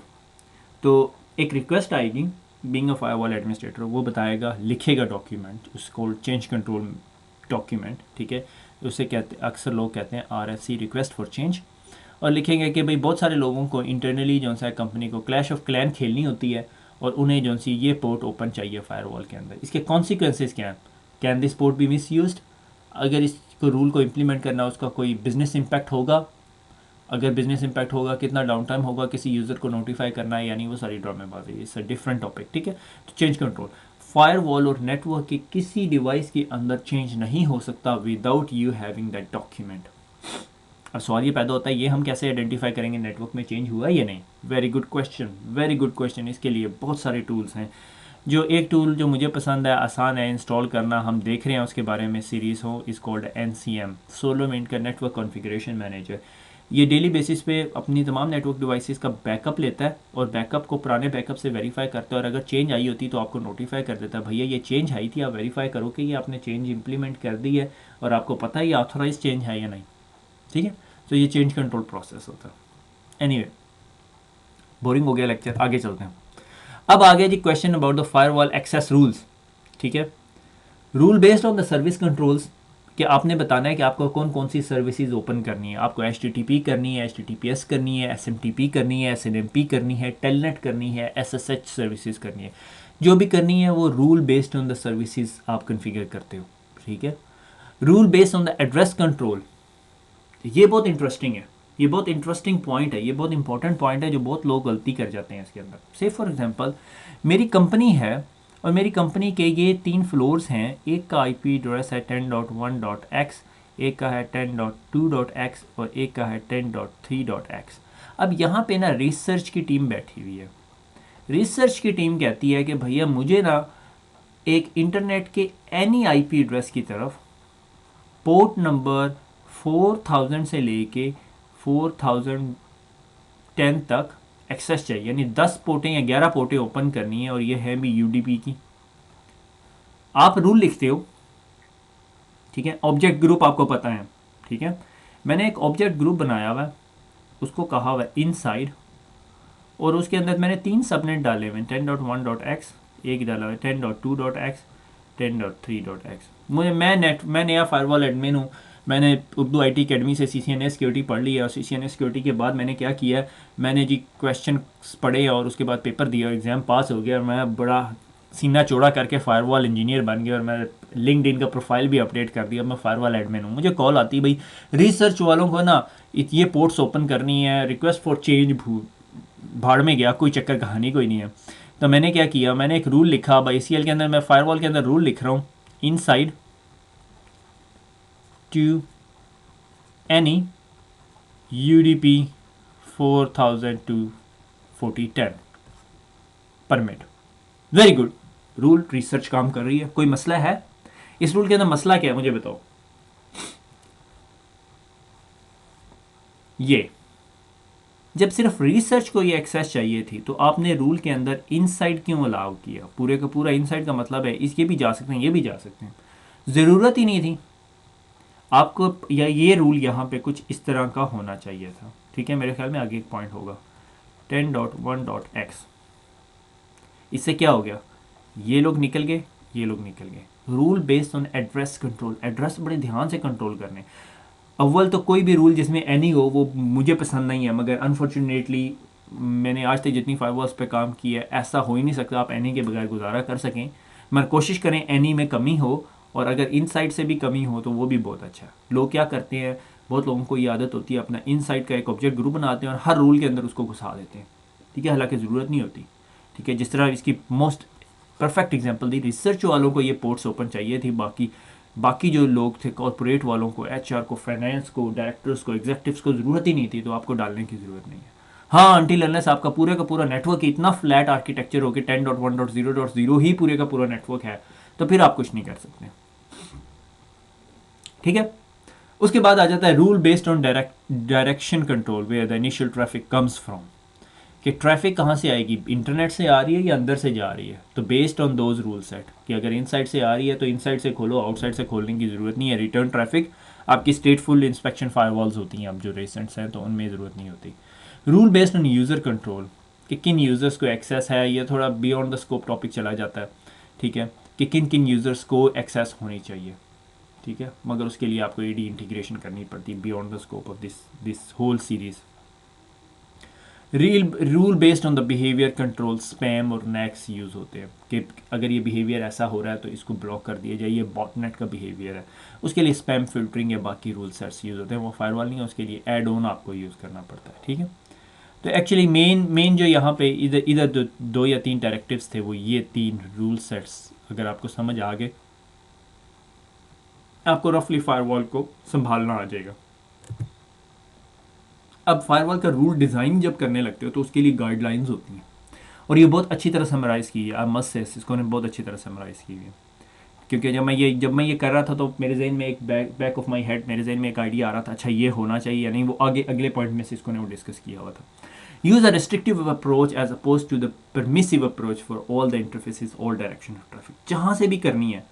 तो एक रिक्वेस्ट आएगी, बीइंग अ फायरवॉल एडमिनिस्ट्रेटर वो बताएगा, लिखेगा डॉक्यूमेंट, उसको चेंज कंट्रोल डॉक्यूमेंट, ठीक है। उसे कहते, अक्सर लोग कहते हैं RFC, रिक्वेस्ट फॉर चेंज। और लिखेंगे कि भाई बहुत सारे लोगों को इंटरनली जो सा कंपनी को क्लैश ऑफ क्लैन खेलनी होती है और उन्हें जो सी ये पोर्ट ओपन चाहिए फायरवॉल के अंदर। इसके कॉन्सिक्वेंसेस क्या हैं? Can this port be misused? अगर इसको रूल को इम्प्लीमेंट करना उसका कोई बिजनेस इम्पैक्ट होगा? अगर बिजनेस इम्पैक्ट होगा, कितना डाउन टाइम होगा किसी यूज़र को नोटिफाई करना है, यानी वो सारी ड्रामेबाजी है। इट्स अ डिफरेंट टॉपिक, ठीक है। तो चेंज कंट्रोल फायरवॉल और नेटवर्क के किसी डिवाइस के अंदर चेंज नहीं हो सकता without you having that document. अब सवाल ये पैदा होता है, ये हम कैसे आइडेंटिफाई करेंगे नेटवर्क में चेंज हुआ या नहीं? Very good question, very good question. इसके लिए बहुत सारे टूल्स हैं। जो एक टूल जो मुझे पसंद है, आसान है इंस्टॉल करना, हम देख रहे हैं उसके बारे में सीरीज़ हो, इस कॉल्ड NCM, SolarWinds का नेटवर्क कॉन्फ़िगरेशन मैनेजर। ये डेली बेसिस पे अपनी तमाम नेटवर्क डिवाइसेस का बैकअप लेता है और बैकअप को पुराने बैकअप से वेरीफाई करता है, और अगर चेंज आई होती तो आपको नोटिफाई कर देता है, भैया ये चेंज आई थी, आप वेरीफाई करो कि ये आपने चेंज इंप्लीमेंट कर दी है और आपको पता है ये ऑथराइज चेंज है या नहीं, ठीक है। तो ये चेंज कंट्रोल प्रोसेस होता है। एनीवे, बोरिंग हो गया लेक्चर, आगे चलते हैं। अब आ गया जी question about the firewall access rules, ठीक है। Rule based on the service controls, कि आपने बताना है कि आपको कौन कौन सी सर्विसेज ओपन करनी है। आपको HTTP करनी है, HTTPS करनी है, SMTP करनी है, SNMP करनी है, टेलनेट करनी है, SSH सर्विसेज करनी है। जो भी करनी है वो rule based on the services आप कन्फिगर करते हो, ठीक है। Rule based on the address control, ये बहुत इंटरेस्टिंग है, ये बहुत इंटरेस्टिंग पॉइंट है, ये बहुत इंपॉर्टेंट पॉइंट है जो बहुत लोग गलती कर जाते हैं इसके अंदर। से फॉर एग्जांपल मेरी कंपनी है और मेरी कंपनी के ये 3 फ्लोर्स हैं, एक का IP एड्रेस है 10.1.x, एक का है 10.2.x और एक का है 10.3.x। अब यहाँ पे ना रिसर्च की टीम बैठी हुई है। रिसर्च की टीम कहती है कि भैया मुझे ना एक इंटरनेट के एनी IP एड्रेस की तरफ पोर्ट नंबर 4000 से लेके 4010 तक एक्सेस चाहिए, यानी 10 पोर्टें या 11 पोर्टें ओपन करनी है, और ये है भी UDP की। आप रूल लिखते हो, ठीक है। ऑब्जेक्ट ग्रुप आपको पता है, ठीक है। मैंने एक ऑब्जेक्ट ग्रुप बनाया हुआ है, उसको कहा हुआ है इनसाइड, और उसके अंदर मैंने 3 सबनेट डाले हुए हैं, 10.1.x, एक डाला हुआ है 10.2.x, 10.3.x। मैं नया फायरवॉल एडमिन हूँ, मैंने उर्दू IT अकेडमी से CCNA सिक्योरिटी पढ़ ली है, और CCNA सिक्योरिटी के बाद मैंने क्या किया, मैंने जी क्वेश्चन पढ़े और उसके बाद पेपर दिया, एग्ज़ाम पास हो गया, और मैं बड़ा सीना चौड़ा करके फायरवॉल इंजीनियर बन गया, और मैं लिंक्डइन का प्रोफाइल भी अपडेट कर दिया, मैं फायरवॉल एडमिन हूँ। मुझे कॉल आती भाई रिसर्च वालों को ना ये पोर्ट्स ओपन करनी है, रिक्वेस्ट फॉर चेंज, भाड़ में गया, कोई चक्कर कहानी कोई नहीं है। तो मैंने क्या किया, मैंने एक रूल लिखा ICL के अंदर, मैं फायरवॉल के अंदर रूल लिख रहा हूँ, inside to any UDP 4000 to 4010 परमिट। वेरी गुड, रूल रिसर्च काम कर रही है। कोई मसला है इस रूल के अंदर? मसला क्या है मुझे बताओ। ये जब सिर्फ रिसर्च को ये एक्सेस चाहिए थी तो आपने रूल के अंदर इनसाइड क्यों अलाउ किया? पूरे का पूरा इनसाइड का मतलब है इसके भी जा सकते हैं, ये भी जा सकते हैं, ज़रूरत ही नहीं थी आपको, या ये रूल यहाँ पे कुछ इस तरह का होना चाहिए था, ठीक है। मेरे ख्याल में आगे एक पॉइंट होगा 10.1.x। इससे क्या हो गया, ये लोग निकल गए, ये लोग निकल गए। Rule based on address control, address बड़े ध्यान से कंट्रोल करने। अव्वल तो कोई भी रूल जिसमें एनी हो वो मुझे पसंद नहीं है, मगर अनफॉर्चुनेटली मैंने आज तक जितनी फायरवॉल्स पे काम किया है ऐसा हो ही नहीं सकता आप एनी के बगैर गुजारा कर सकें। मगर कोशिश करें एनी में कमी हो, और अगर इनसाइड से भी कमी हो तो वो भी बहुत अच्छा है। लोग क्या करते हैं, बहुत लोगों को ये आदत होती है अपना इनसाइड का एक ऑब्जेक्ट ग्रुप बनाते हैं और हर रूल के अंदर उसको घुसा देते हैं, ठीक है, हालांकि ज़रूरत नहीं होती, ठीक है। जिस तरह इसकी मोस्ट परफेक्ट एग्जांपल दी, रिसर्च वालों को ये पोर्ट्स ओपन चाहिए थी, बाकी जो लोग थे कॉरपोरेट वालों को, एचआर को, फाइनेंस को, डायरेक्टर्स को, एग्जीक्यूटिव्स को ज़रूरत ही नहीं थी, तो आपको डालने की ज़रूरत नहीं है। हाँ, अनटिल अनलेस आपका पूरे का पूरा नेटवर्क इतना फ्लैट आर्किटेक्चर हो कि 10.1.0.0 ही पूरे का पूरा नेटवर्क है, तो फिर आप कुछ नहीं कर सकते, ठीक है। उसके बाद आ जाता है rule based on direction control where the initial traffic comes from, कि ट्रैफिक कहाँ से आएगी, इंटरनेट से आ रही है या अंदर से जा रही है। तो based on those rule set, कि अगर इनसाइड से आ रही है तो इनसाइड से खोलो, आउटसाइड से खोलने की ज़रूरत नहीं है। रिटर्न ट्रैफिक आपकी स्टेटफुल इंस्पेक्शन फायरवॉल्स होती हैं अब जो रिसेंट्स हैं, तो उनमें ज़रूरत नहीं होती। Rule based on user control, कि किन यूज़र्स को एक्सेस है, ये थोड़ा बियॉन्ड द स्कोप टॉपिक चला जाता है, ठीक है, कि किन किन यूज़र्स को एक्सेस होनी चाहिए, ठीक है। मगर उसके लिए आपको एडी इंटीग्रेशन करनी पड़ती है beyond the scope of this whole series. Rule based on the behaviour control, spam और नेक्स यूज़ होते हैं, कि अगर ये बिहेवियर ऐसा हो रहा है तो इसको ब्लॉक कर दिया जाए, ये बॉटनेट का बिहेवियर है, उसके लिए स्पैम फिल्टरिंग या बाकी रूल सेट्स यूज़ होते हैं। वो फायरवॉल नहीं है, उसके लिए एड ऑन आपको यूज़ करना पड़ता है, ठीक है। तो एक्चुअली मेन जो यहाँ पे इधर दो या तीन डायरेक्टिव्स थे, वो ये तीन रूल सेट्स अगर आपको समझ आ गए, आपको रफली फायरवॉल को संभालना आ जाएगा। अब फायरवॉल का रूल डिज़ाइन जब करने लगते हो तो उसके लिए गाइडलाइंस होती हैं, और ये बहुत अच्छी तरह समराइज़ की है, आप मस्ट से इसको ने बहुत अच्छी तरह समराइज़ की है। क्योंकि जब मैं ये कर रहा था तो मेरे जहन में एक बैक ऑफ माई हेड मेरे जहन में एक आइडिया आ रहा था, अच्छा ये होना चाहिए या नहीं, वो आगे अगले पॉइंट में से इसको ने वो डिस्कस किया हुआ था। Use a restrictive approach as opposed to the permissive approach for all the interfaces all direction of traffic. जहाँ से भी करनी है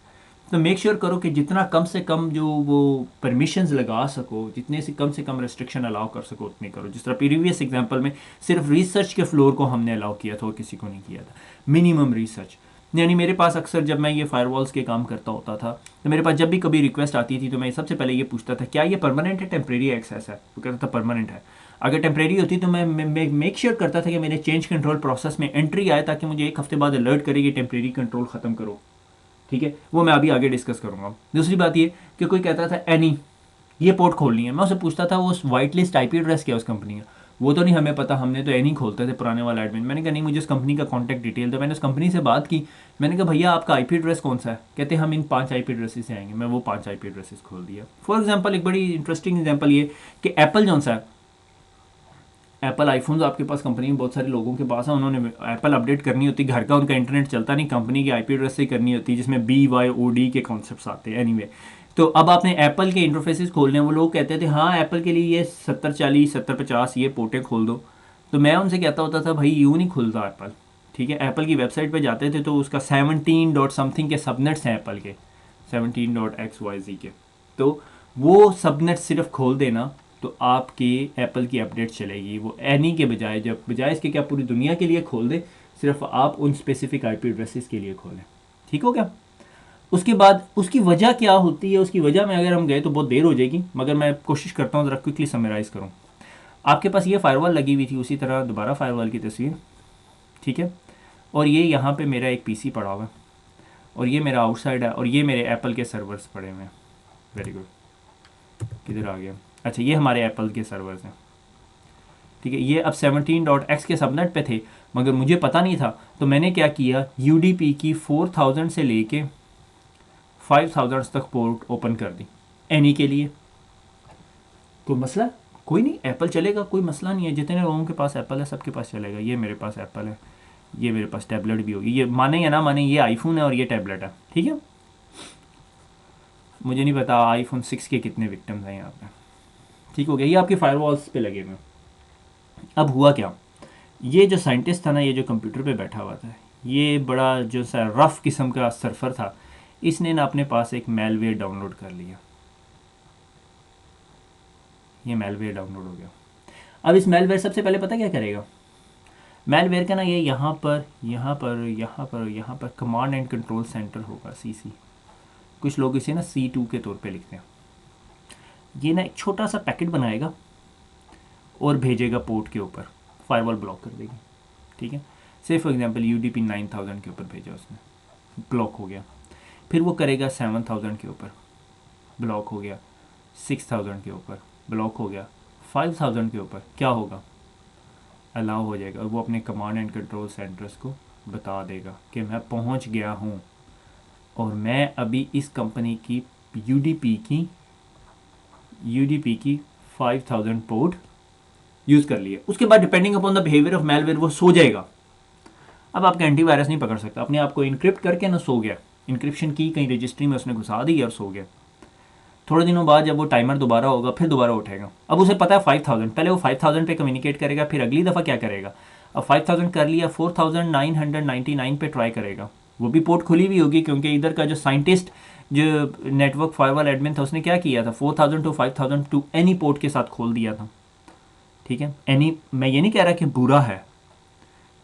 तो मेक श्योर करो कि जितना कम से कम जो वो परमिशंस लगा सको, जितने से कम रेस्ट्रिक्शन अलाउ कर सको उतनी करो। जिस तरह प्रीवियस एग्जांपल में सिर्फ रिसर्च के फ्लोर को हमने अलाउ किया था और किसी को नहीं किया था, मिनिमम रिसर्च। यानी मेरे पास अक्सर जब मैं ये फायरवॉल्स के काम करता होता था तो मेरे पास जब भी कभी रिक्वेस्ट आती थी तो मैं सबसे पहले ये पूछता था क्या ये परमानेंट है, टेम्प्रेरी एक्सेस है। वो कहता था परमानेंट है। अगर टेम्प्रेरी होती तो मैं मेक श्योर करता था कि मेरे चेंज कंट्रोल प्रोसेस में एंट्री आए, ताकि मुझे एक हफ्ते बाद अलर्ट करे कि टेम्प्रेरी कंट्रोल ख़त्म करो, ठीक है। वो मैं अभी आगे डिस्कस करूंगा। दूसरी बात ये कि कोई कहता था एनी ये पोर्ट खोलनी है, मैं उससे पूछता था वो वाइट लिस्ट आईपी एड्रेस क्या है उस कंपनी का। वो तो नहीं हमें पता, हमने तो एनी खोलते थे पुराने वाला एडमिन। मैंने कहा नहीं, मुझे उस कंपनी का कॉन्टैक्ट डिटेल दो। मैंने उस कंपनी से बात की, मैंने कहा भैया आपका आईपी एड्रेस कौन सा है, कहते हम इन 5 आईपी एड्रेसेस से आएंगे। मैं वो 5 आईपी एड्रेसेस खोल दिया। फॉर एग्जाम्पल एक बड़ी इंटरेस्टिंग एग्जाम्पल ये कि एप्पल जौन सा है, एप्पल आईफोन्स आपके पास कंपनी में बहुत सारे लोगों के पास है, उन्होंने एप्पल अपडेट करनी होती, घर का उनका इंटरनेट चलता नहीं, कंपनी के आईपी एड्रेस से करनी होती, जिसमें BYOD के कॉन्सेप्ट्स आते हैं। एनीवे तो अब आपने एप्पल के इंटरफेसेस खोलने, वो लोग कहते थे हाँ एप्पल के लिए ये 7040 7050 ये पोर्टें खोल दो। तो मैं उनसे कहता होता था भाई यूँ नहीं खुलता एप्पल, ठीक है। एप्पल की वेबसाइट पर जाते थे तो उसका 17 डॉट समथिंग के सबनेट्स हैं एप्पल के, 17.xyz के, तो वो सबनेट सिर्फ खोल देना तो आपके एप्पल की अपडेट चलेगी। वो एनी के बजाय इसके क्या पूरी दुनिया के लिए खोल दे, सिर्फ आप उन स्पेसिफिक आईपी एड्रेसेस के लिए खोलें, ठीक हो गया। उसके बाद उसकी वजह क्या होती है, उसकी वजह में अगर हम गए तो बहुत देर हो जाएगी, मगर मैं कोशिश करता हूँ ज़रा क्विकली समराइज़ करूँ। आपके पास ये फायरवॉल लगी हुई थी, उसी तरह दोबारा फायरवॉल की तस्वीर, ठीक है। और ये यहाँ पे मेरा एक पीसी पड़ा हुआ है, और ये मेरा आउटसाइड है, और ये मेरे एप्पल के सर्वर्स पड़े हुए हैं। वेरी गुड, किधर आ गया, अच्छा ये हमारे एप्पल के सर्वर्स हैं, ठीक है। ये अब 17.x के सबनेट पे थे, मगर मुझे पता नहीं था, तो मैंने क्या किया, UDP की 4000 से लेके 5000 तक पोर्ट ओपन कर दी एनी के लिए। कोई मसला कोई नहीं, एप्पल चलेगा, कोई मसला नहीं है। जितने लोगों के पास एप्पल है सबके पास चलेगा। ये मेरे पास एप्पल है, ये मेरे पास टैबलेट भी होगी, ये माने या ना माने ये आईफोन है और ये टैबलेट है, ठीक है। मुझे नहीं पता आईफोन 6 के कितने विक्टिम्स हैं यहाँ पे, ठीक हो गया। ये आपके फायरवॉल्स पे लगे हुए। अब हुआ क्या, ये जो साइंटिस्ट था ना, ये जो कंप्यूटर पे बैठा हुआ था, ये बड़ा जो सा रफ किस्म का सर्फर था, इसने ना अपने पास एक मेलवेयर डाउनलोड कर लिया। ये मेलवेयर डाउनलोड हो गया। अब इस मेलवेयर सबसे पहले पता क्या करेगा, मेलवेयर का ना ये यहाँ पर कमांड एंड कंट्रोल सेंटर होगा, CC, कुछ लोग इसे ना C2 के तौर पे लिखते हैं। ये ना एक छोटा सा पैकेट बनाएगा और भेजेगा पोर्ट के ऊपर, फायरवॉल ब्लॉक कर देगी, ठीक है। से फॉर एग्जांपल UDP 9000 के ऊपर भेजा उसने, ब्लॉक हो गया। फिर वो करेगा 7000 के ऊपर, ब्लॉक हो गया। 6000 के ऊपर ब्लॉक हो गया। 5000 के ऊपर क्या होगा, अलाउ हो जाएगा और वो अपने कमांड एंड कंट्रोल सेंटर्स को बता देगा कि मैं पहुंच गया हूं और मैं अभी इस कंपनी की यूडीपी की 5000 पोर्ट यूज़ कर लिए। उसके बाद depending upon the behaviour of malware वो सो जाएगा। अब आपका एंटीवायरस नहीं पकड़ सकता, अपने आप को इनक्रिप्ट करके ना सो गया, इंक्रिप्शन की कहीं रजिस्ट्री में उसने घुसा दी और सो गया। थोड़े दिनों बाद जब वो टाइमर दोबारा होगा फिर दोबारा उठेगा। अब उसे पता है 5000, पहले वो 5000 पे कम्युनिकेट करेगा, फिर अगली दफ़ा क्या करेगा, अब 5000 कर लिया, 4999 पे ट्राई करेगा। वो भी पोर्ट खुली हुई होगी क्योंकि इधर का जो साइंटिस्ट जो नेटवर्क फायरवॉल एडमिन था उसने क्या किया था, 4000 टू 5000 टू एनी पोर्ट के साथ खोल दिया था। ठीक है, एनी, मैं ये नहीं कह रहा कि बुरा है,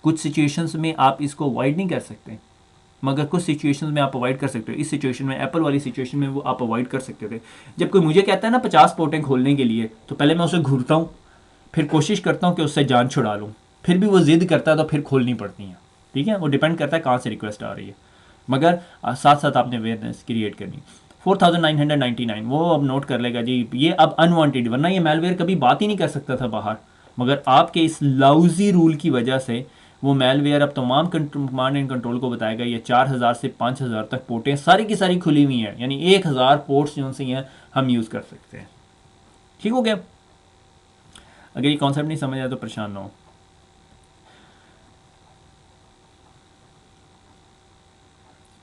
कुछ सिचुएशंस में आप इसको अवॉइड नहीं कर सकते, मगर कुछ सिचुएशंस में आप अवॉइड कर सकते हो। इस सिचुएशन में, एप्पल वाली सिचुएशन में, वो आप अवॉइड कर सकते थे। जब कोई मुझे कहता है ना 50 पोर्टें खोलने के लिए, तो पहले मैं उसे घूरता हूँ, फिर कोशिश करता हूँ कि उससे जान छुड़ा लूँ, फिर भी वो ज़िद करता है तो फिर खोलनी पड़ती हैं। ठीक है, वो डिपेंड करता है कहाँ से रिक्वेस्ट आ रही है, मगर साथ साथ आपने अवेयरनेस क्रिएट करनी। 4999 वो अब नोट कर लेगा जी, ये अब अनवांटेड, वरना ये मेलवेयर कभी बात ही नहीं कर सकता था बाहर, मगर आपके इस लाउजी रूल की वजह से वो मेलवेयर अब तमाम कमांड एंड कंट्रोल को बताएगा ये 4000 से 5000 तक पोर्टें सारी की सारी खुली हुई हैं, यानी 1000 पोर्ट्स जो से हैं हम यूज़ कर सकते हैं। ठीक हो गया? अगर ये कॉन्सेप्ट नहीं समझ आया तो परेशान ना हो।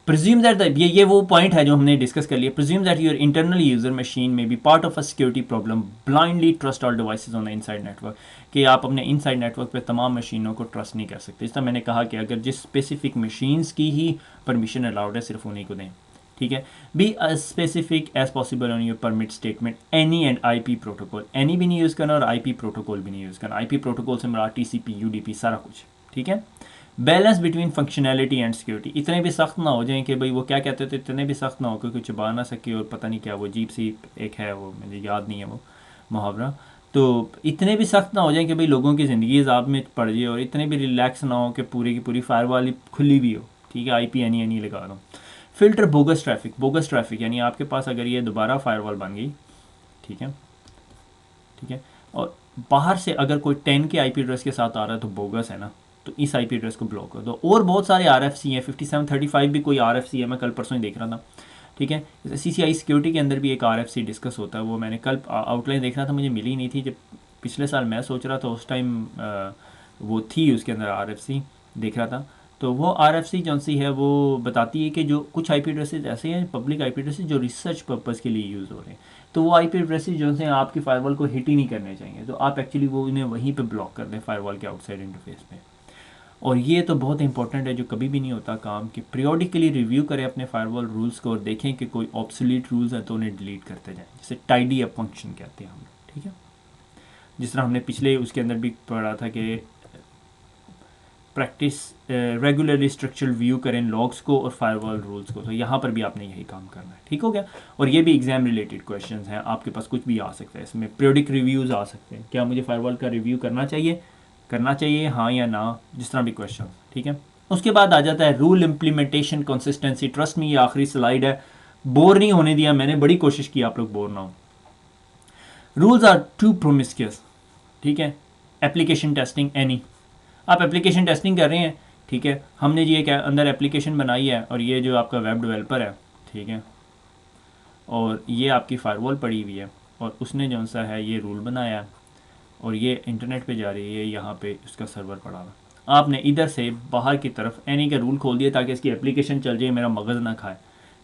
प्रिज्यूम दैट ये वो पॉइंट है जो हमने डिस्कस कर लिया। Presume that your internal user machine may be part of a security problem, blindly trust all devices on the inside network, कि आप अपने इनसाइड नेटवर्क पे तमाम मशीनों को ट्रस्ट नहीं कर सकते। इस तरह मैंने कहा कि अगर जिस स्पेसिफिक मशीन्स की ही परमिशन अलाउड है सिर्फ उन्हीं को दें। ठीक है, be specific as possible on your permit statement, any and IP protocol, any भी नहीं यूज़ करना और IP प्रोटोकॉल भी नहीं यूज़ करना। IP प्रोटोकॉल से मेरा TCP UDP सारा कुछ। ठीक है, balance between functionality and security, इतने भी सख्त ना हो जाएं कि भाई वो क्या कहते थे, इतने भी सख्त ना हो कि कुछ चबा ना सके और पता नहीं क्या वो अजीब सी एक है, वो मुझे याद नहीं है वो मुहावरा, तो इतने भी सख्त ना हो जाएं कि भाई लोगों की ज़िंदगी अजाब में पड़ जाए, और इतने भी रिलैक्स ना हो कि पूरी की पूरी फायरवॉल खुली भी हो। ठीक है, IP एनी लगा दो। फिल्टर बोगस ट्रैफिक यानी आपके पास अगर ये दोबारा फायरवॉल बन गई, ठीक है, और बाहर से अगर कोई 10 के IP एड्रेस के साथ आ रहा है तो बोगस है ना, तो इस IP एड्रेस को ब्लॉक कर दो। और बहुत सारे RFC हैं, 5735 भी कोई RFC है, मैं कल परसों ही देख रहा था। ठीक है, CCI सिक्योरिटी के अंदर भी एक RFC डिस्कस होता है, वो मैंने कल आउटलाइन देख रहा था, मुझे मिली नहीं थी। जब पिछले साल मैं सोच रहा था उस टाइम वो थी उसके अंदर RFC देख रहा था, तो वो RFC जो सी है वो बताती है कि जो कुछ IP एड्रेसेस ऐसे हैं पब्लिक IP एड्रेसेस जो रिसर्च पर्पज़ के लिए यूज़ हो रहे हैं, तो वो IP एड्रेसेस जो से आपकी फायरवॉल को हिट ही नहीं करने चाहिए, तो आप एक्चुअली वो उन्हें वहीं पे ब्लॉक कर दें फायरवॉल के आउटसाइड इंटरफेस पे। और ये तो बहुत इंपॉर्टेंट है जो कभी भी नहीं होता काम, कि पीरियोडिकली रिव्यू करें अपने फायरवॉल रूल्स को और देखें कि कोई ऑब्सोलीट रूल्स हैं तो उन्हें डिलीट करते जाएं, जिसे टाइडी अप फंक्शन कहते हैं हम। ठीक है, जिस तरह हमने पिछले उसके अंदर भी पढ़ा था कि प्रैक्टिस रेगुलरली स्ट्रक्चरल व्यू करें लॉग्स को और फायरवॉल रूल्स को, तो यहाँ पर भी आपने यही काम करना है। ठीक हो गया? और ये भी एग्जाम रिलेटेड क्वेश्चंस हैं, आपके पास कुछ भी आ सकता है इसमें, पीरियोडिक रिव्यूज़ आ सकते हैं, क्या मुझे फायरवॉल का रिव्यू करना चाहिए हाँ या ना, जिस तरह भी क्वेश्चन। ठीक है, उसके बाद आ जाता है रूल इम्प्लीमेंटेशन कंसिस्टेंसी। ट्रस्ट में ये आखिरी स्लाइड है, बोर नहीं होने दिया मैंने, बड़ी कोशिश की आप लोग बोर ना हो। Rules are too promiscuous. ठीक है, एप्लीकेशन टेस्टिंग एनी, आप एप्लीकेशन टेस्टिंग कर रहे हैं, ठीक है, हमने जी एक अंदर एप्लीकेशन बनाई है और ये जो आपका वेब डेवलपर है, ठीक है, और ये आपकी फायरवॉल पड़ी हुई है और उसने जो सा है ये रूल बनाया और ये इंटरनेट पे जा रही है, यहाँ पे उसका सर्वर पड़ा हुआ, आपने इधर से बाहर की तरफ एनी के रूल खोल दिए ताकि इसकी एप्लीकेशन चल जाए, मेरा मगज़ ना खाए।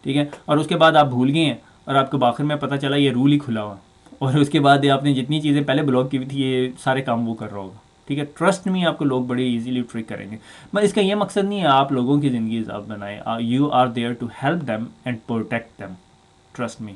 ठीक है, और उसके बाद आप भूल गए हैं और आपको आखिर में पता चला ये रूल ही खुला हुआ, और उसके बाद आपने जितनी चीज़ें पहले ब्लॉक की हुई थी ये सारे काम वो कर रहा होगा। ठीक है, ट्रस्ट में आपको लोग बड़े इजीली ट्रिक करेंगे, मगर इसका ये मकसद नहीं है आप लोगों की ज़िंदगी आप बनाएं, you are there to help them and protect them, trust me.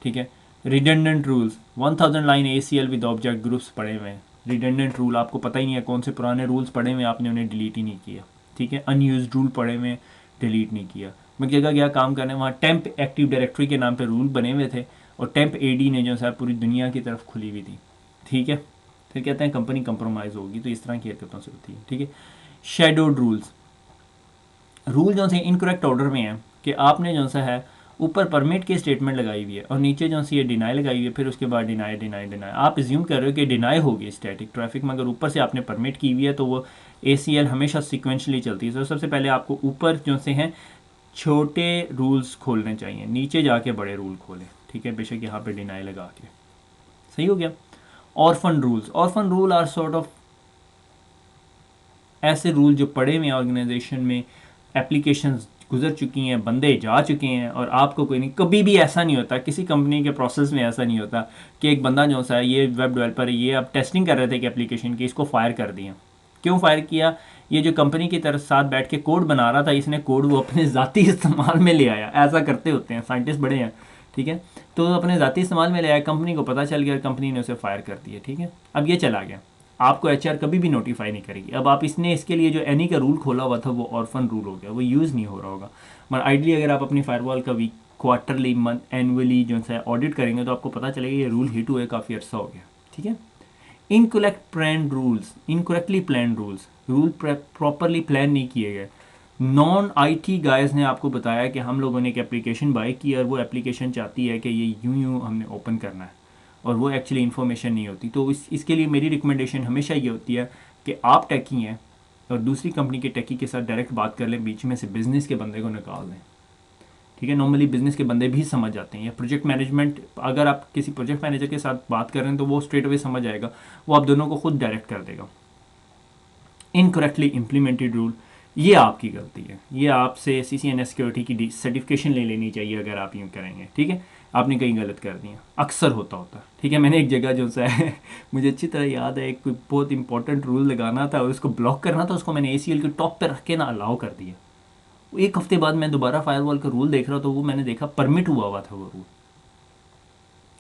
ठीक है, redundant rules, 1000 line ACL with object groups पड़े हुए हैं। रिडेंडेंट रूल आपको पता ही नहीं है कौन से पुराने रूल्स पड़े हुए, आपने उन्हें डिलीट ही नहीं किया। ठीक है, अनयूज रूल पड़े हुए, डिलीट नहीं किया। मैं जगह गया काम करने, वहाँ टेम्प एक्टिव डायरेक्टरी के नाम पे रूल बने हुए थे और टेम्प AD ने जो है पूरी दुनिया की तरफ खुली हुई थी। ठीक है, फिर कहते हैं कंपनी कंप्रोमाइज़ होगी, तो इस तरह की हरकतों से होती है। ठीक है, शेडोड रूल्स, रूल जो से इनकरेक्ट ऑर्डर में है कि आपने जो सा है ऊपर परमिट की स्टेटमेंट लगाई हुई है और नीचे जो सी ये डिनाई लगाई हुई है, फिर उसके बाद डिनाई डिनाई डिनाई। आप एज्यूम कर रहे हो कि डिनाई होगी स्टैटिक ट्रैफिक, मगर ऊपर से आपने परमिट की हुई है तो वो ACL हमेशा सिक्वेंशली चलती है। तो सबसे पहले आपको ऊपर जो से हैं छोटे रूल्स खोलने चाहिए, नीचे जाके बड़े रूल खोलें, ठीक है, बेशक यहाँ पे डिनाई लगा के। सही हो गया। Orphan rules, orphan rule are sort of ऐसे रूल जो पड़े हुए हैं ऑर्गेनाइजेशन में, एप्लीकेशंस गुजर चुकी हैं, बंदे जा चुके हैं और आपको कोई नहीं। कभी भी ऐसा नहीं होता, किसी कंपनी के प्रोसेस में ऐसा नहीं होता कि एक बंदा जो सा है, ये वेब डेवलपर है, ये अब टेस्टिंग कर रहे थे कि एप्लीकेशन की, इसको फायर कर दिया। क्यों फायर किया? ये जो कंपनी की तरफ साथ बैठ के कोड बना रहा था, इसने कोड वो अपने ज़ाती इस्तेमाल में ले आया। ऐसा करते होते हैं साइंटिस्ट बड़े हैं, ठीक है। तो अपने ज़ाती इस्तेमाल में ले आया, कंपनी को पता चल गया और कंपनी ने उसे फायर कर दिया, ठीक है। अब ये चला गया, आपको HR कभी भी नोटिफाई नहीं करेगी। अब आप इसने इसके लिए जो एनी का रूल खोला हुआ था वो ऑर्फन रूल हो गया, वो यूज़ नहीं हो रहा होगा। मगर आइडली अगर आप अपनी फायरवॉल का वीक, क्वार्टरली, मंथ, एनुअली जो है ऑडिट करेंगे तो आपको पता चलेगा ये रूल हिट हुए काफ़ी अर्सा हो गया, ठीक है। Incorrectly plan rules, rule properly plan नहीं किए गए। नॉन IT गाइज ने आपको बताया कि हम लोगों ने एक एप्लीकेशन बाय की और वो एप्लीकेशन चाहती है कि ये यूं हमने ओपन करना है, और वो एक्चुअली इन्फॉर्मेशन नहीं होती। तो इसके लिए मेरी रिकमेंडेशन हमेशा ये होती है कि आप टेकी हैं और दूसरी कंपनी के टेकी के साथ डायरेक्ट बात कर लें, बीच में से बिज़नेस के बंदे को निकाल दें, ठीक है। नॉर्मली बिज़नेस के बंदे भी समझ जाते हैं, या प्रोजेक्ट मैनेजमेंट, अगर आप किसी प्रोजेक्ट मैनेजर के साथ बात कर रहे हैं तो वो स्ट्रेट अवे समझ आएगा, वो आप दोनों को खुद डायरेक्ट कर देगा। इनकरेक्टली इम्प्लीमेंटेड रूल, ये आपकी गलती है, ये आपसे CCNA सिक्योरिटी की सर्टिफिकेशन ले लेनी चाहिए अगर आप यूँ करेंगे, ठीक है। आपने कहीं गलत कर दिया, अक्सर होता है, ठीक है। मैंने एक जगह जो सा है मुझे अच्छी तरह याद है, एक बहुत इंपॉर्टेंट रूल लगाना था और उसको ब्लॉक करना था, उसको मैंने ACL के टॉप पे रख के ना अलाउ कर दिया। एक हफ्ते बाद मैं दोबारा फायरवॉल का रूल देख रहा तो वो मैंने देखा परमिट हुआ था वो रूल,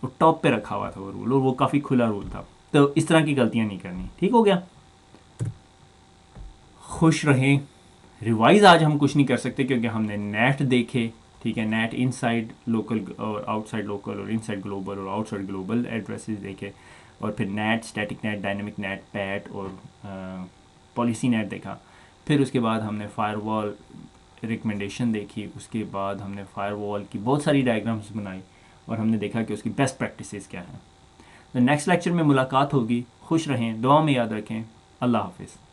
वो टॉप पे रखा हुआ था वो रूल, और वो काफ़ी खुला रूल था। तो इस तरह की गलतियाँ नहीं करनी, ठीक हो गया। खुश रहें। रिवाइज आज हम कुछ नहीं कर सकते क्योंकि हमने नेट देखे, ठीक है, नेट इनसाइड लोकल और आउटसाइड लोकल और इनसाइड ग्लोबल और आउटसाइड ग्लोबल एड्रेसेस देखे, और फिर net, static net, dynamic net, PAT और पॉलिसी नेट देखा। फिर उसके बाद हमने फायरवॉल रिकमेंडेशन देखी, उसके बाद हमने फायरवॉल की बहुत सारी डायग्राम्स बनाई और हमने देखा कि उसकी बेस्ट प्रैक्टिसेस क्या हैं। तो नेक्स्ट लेक्चर में मुलाकात होगी। खुश रहें, दुआ में याद रखें। अल्लाह हाफिज़।